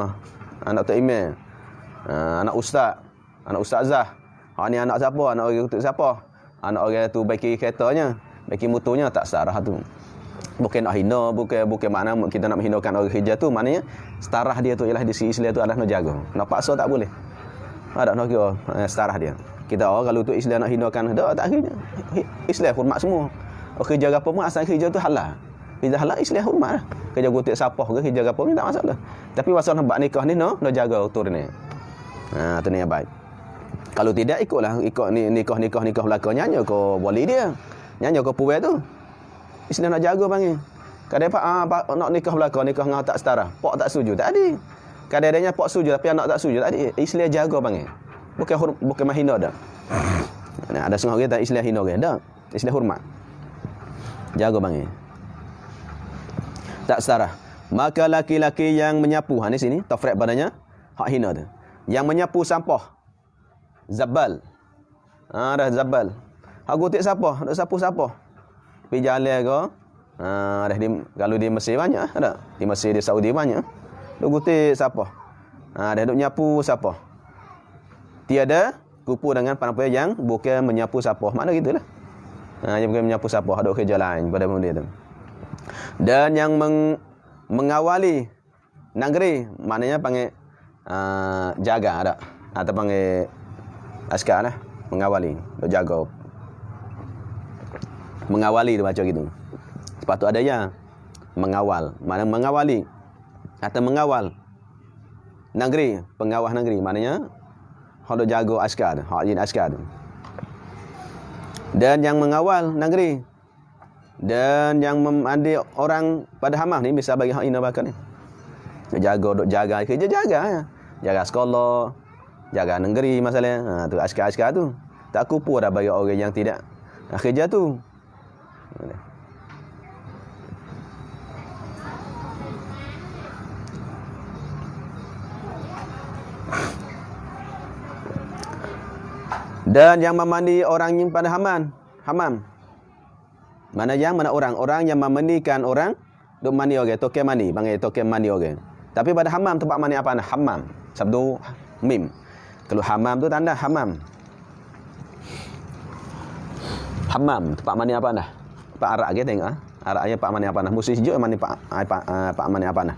anak tok email. Anak ustaz, anak ustazah. Hani anak siapa? Anak orang kutip siapa? Anak orang tu baiki keretanya, baiki motornya, tak sarah tu. Bukan nak hina, bukan makna kita nak menghinakan orang hijau tu, maknanya setarah dia tu ialah di sisi Islam tu adalah nak jaga. Nak paksa tak boleh. Ada nak kira setarah dia. Kita kalau tu Islam nak hinakan, tak akhirnya. Islam hormat semua. Orang hijau apa pun asal hijau tu halal. Hijau halal Islam hormat lah. kerja gutik sapah ke kerja apa ni tak masalah. Tapi masalah bab nikah ni no jaga utur ni. Tu ni yang baik. Kalau tidak ikut ni nikah belaka nyanyi ke wali dia. Nyanyi ke puai tu. Islam nak jaga panggil. Kadang pak nak nikah belaka nikah ngah tak setara. Pak tak setuju tak ada. Kadang-kadangnya pak setuju tapi anak tak setuju tak ada. Islam jaga panggil. Bukan mahina dah. Nah, ada setengah orang tak Islam hina orang dah. Islam hormat. Jaga panggil. Tak setara. Maka laki-laki yang menyapu ni sini tafriq padanya hak hina tu. Yang menyapu sampah zabal. Dah zabal. Hak gutik sampah, nak sapu sampah. Pergi jalan ke? Kalau di Mesir banyak ada. Di Mesir, di Saudi banyak. Duk gutik sampah. Dah duk nyapu sampah. Tiada kupu dengan pandai yang bukan menyapu sampah. Makna gitulah. Yang bukan menyapu sampah, ada kerja lain pada benda tu. Dan yang mengawali negeri, maknanya panggil jaga ada. Atau panggil askar lah, mengawali, jaga. Mengawali tu baca gitu. Sepatut ada yang mengawal, makna mengawali atau mengawal negeri, pengawal negeri, maknanya hak jaga askar, hak jin askar tu. Dan yang mengawal negeri dan yang memandi orang pada hamah ni bisa bagi hak ina bakal ni. Jaga kerja jaga. Jaga sekolah, jaga negeri masalah. Tu askar-askar tu. Tak kupu dah bagi orang yang tidak kerja tu. Dan yang memandi orang yang pada hamam. Mana orang yang memandikan orang duk mandi orang, toke mandi, panggil toke mandi orang. Tapi pada hamam tempat mandi apa nah? Hamam. Sabdu mim. Kalau hamam tu tanda hamam. Hamam tempat mandi apa nah? Pak arak ke tengok ah. Araknya pak mandi apa nah? Musim sejuk mandi pak mandi apa nah?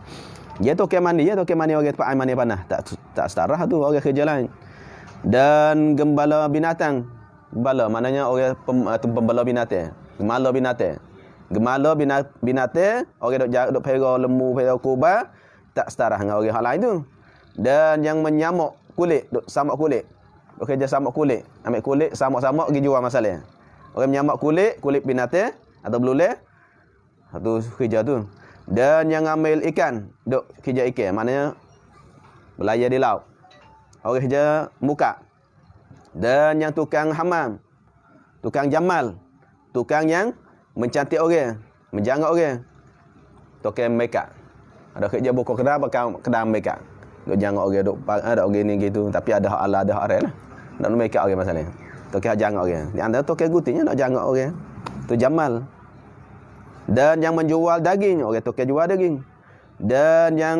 Dia toke mandi orang tempat mandi apa nah? Tak setara tu orang kerja lain. Dan gembala binatang. Gembala maknanya orang pembala binatang. Gemala binatang, orang duk pera lembu, pera kurban, tak setara dengan orang hal lain tu. Dan yang menyamuk kulit, duk samak kulit. Duk kerja samak kulit, ambil kulit samak-samak pergi jual masalah. Orang menyamak kulit binatang atau belulang, satu kerja tu. Dan yang ambil ikan, duk kerja ikan, maknanya belayar di laut. Orang kerja muka. Dan yang tukang hamam, tukang jamal, tukang yang mencantik orang, menjangak orang, tukang makeup. Ada kerja buka kedai, kedai makeup. Duk jangak orang, ada orang ni gitu, tapi ada hak Allah, ada hak arah lah. Nak makeup orang masalah. Tukang jangak orang. Di antara tukang gutinya nak jangak orang. Tu jamal. Dan yang menjual daging, orang tukang jual daging. Dan yang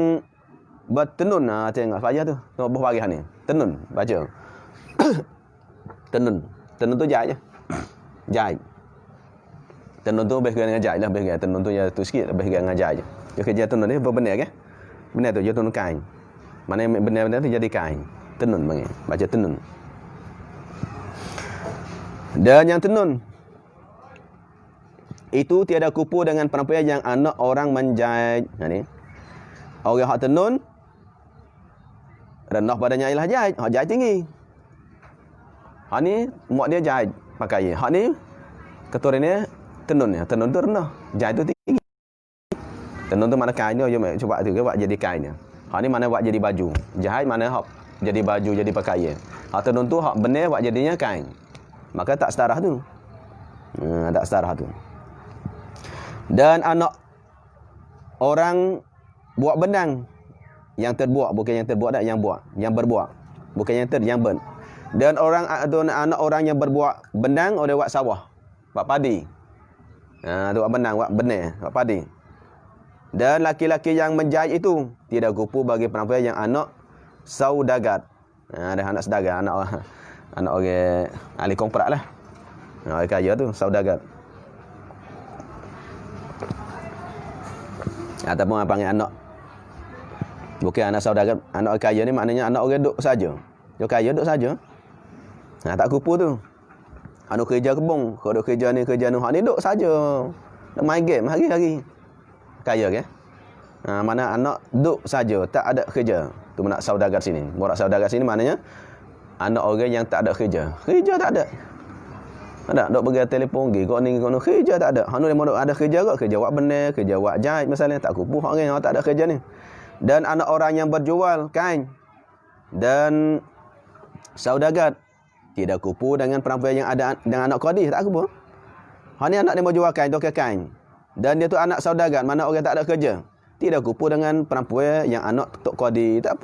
bertenun, tengok payah tu. Tengok buah baris ni. Tenun, baca. Tenun tu jahit je. Jahit. Tenun tu lebih dengan jahit lah. Tenun tu ya tu sikit, lebih dengan jahit je. Dia kerja tenun ni benar ke? Benar tu, dia tenun kain. Mana yang benar-benar tu jadi kain. Tenun panggil. Baca tenun. Dan yang tenun, itu tiada kupu dengan penampilan yang anak orang menjahit. Ni. Orang hak tenun, rendah badannya ialah jahit. Hak jahit tinggi. Hak ni, mak dia jahit pakai. Hak ni, ketua ni tenun. Tenun tu rendah. Jahit tu tinggi. Tenun tu mana kain dia, cuba tu ke buat jadi kain dia. Hak ni mana buat jadi baju. Jahit mana hak jadi baju, jadi pakaian. Hak tenun tu hak benar buat jadinya kain. Maka tak setara tu. Tak setara tu. Dan anak orang buat benang yang terbuat, bukan yang terbuat dak, yang buat, yang berbuat. Bukan yang ber. Dan anak orang yang berbuat benang, orang buat sawah, buat padi. Tu buat benang, buat benih, buat padi. Dan laki-laki yang menjahit itu tidak kupu bagi penampilan yang anak saudagar. Ada anak saudagar, anak orang ahli kontrak lah. Orang kaya tu saudagar. Ataupun apa panggil anak, bukan anak saudagar, anak kaya ni maknanya anak orang duk saja. Dia kaya duk saja. Tak kupu tu. Anu kerja kebun, kalau kerja ni hak ni duk saja. Nak main game hari-hari. Kaya ke? Mana anak duduk saja, tak ada kerja. Tu nak saudagar sini. Borak saudagar sini maknanya anak orang yang tak ada kerja. Kerja tak ada. Ada dok pergi telefon pergi kau ni kerja tak ada. Hanu demo ada kerja ke? Kerja buat benar, kerja buat jahit misalnya, tak kupuh orang yang tak ada kerja ni. Dan anak orang yang berjual kain dan saudagar tidak kupu dengan perempuan yang ada dengan anak qadi, tak kupu. Hani anak dia mau jual kain, tokek kain. Dan dia tu anak saudagar, mana orang tak ada kerja. Tidak kupu dengan perempuan yang anak tok qadi, tak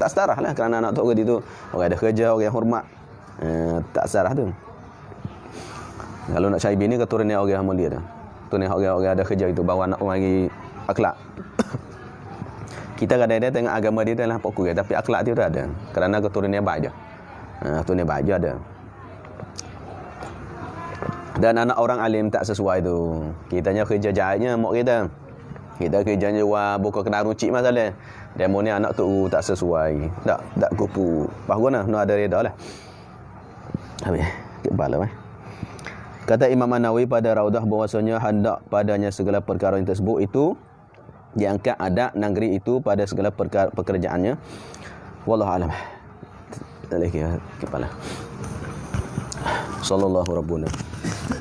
setarah lah, kerana anak tok qadi tu orang ada kerja, orang yang hormat. Tak setarah tu. Kalau nak cari bini keturunan orang yang mulia tu. Tu ni orang ada kerja itu bawa anak mari akhlak. Kita kadang-kadang tengok agama dia adalah pokok dia, tapi akhlak dia tak ada. Kerana keturunannya baik je. Keturunan baik je ada. Dan anak orang alim tak sesuai tu. Kitanya kerja jahitnya mak kita. Kita kerjanya buka kena runcik masalah. Demo ni anak tu tak sesuai. Tak kupu. Bagus lah. No ada reda lah. Habis. Kepala lah. Kata Imam An-Nawawi pada Raudah bahwasanya hendak padanya segala perkara yang tersebut itu diangkat ada negeri itu pada segala pekerjaannya. Wallahu a'lam. Lagi kepala. Sallallahu rabbuna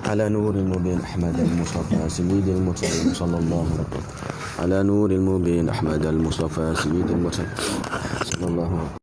ala nuril mubin Ahmad al-Mustafa sayyidil mursalin sallallahu rabbuna ala nuril mubin Ahmad al-Mustafa sayyidil mursalin sallallahu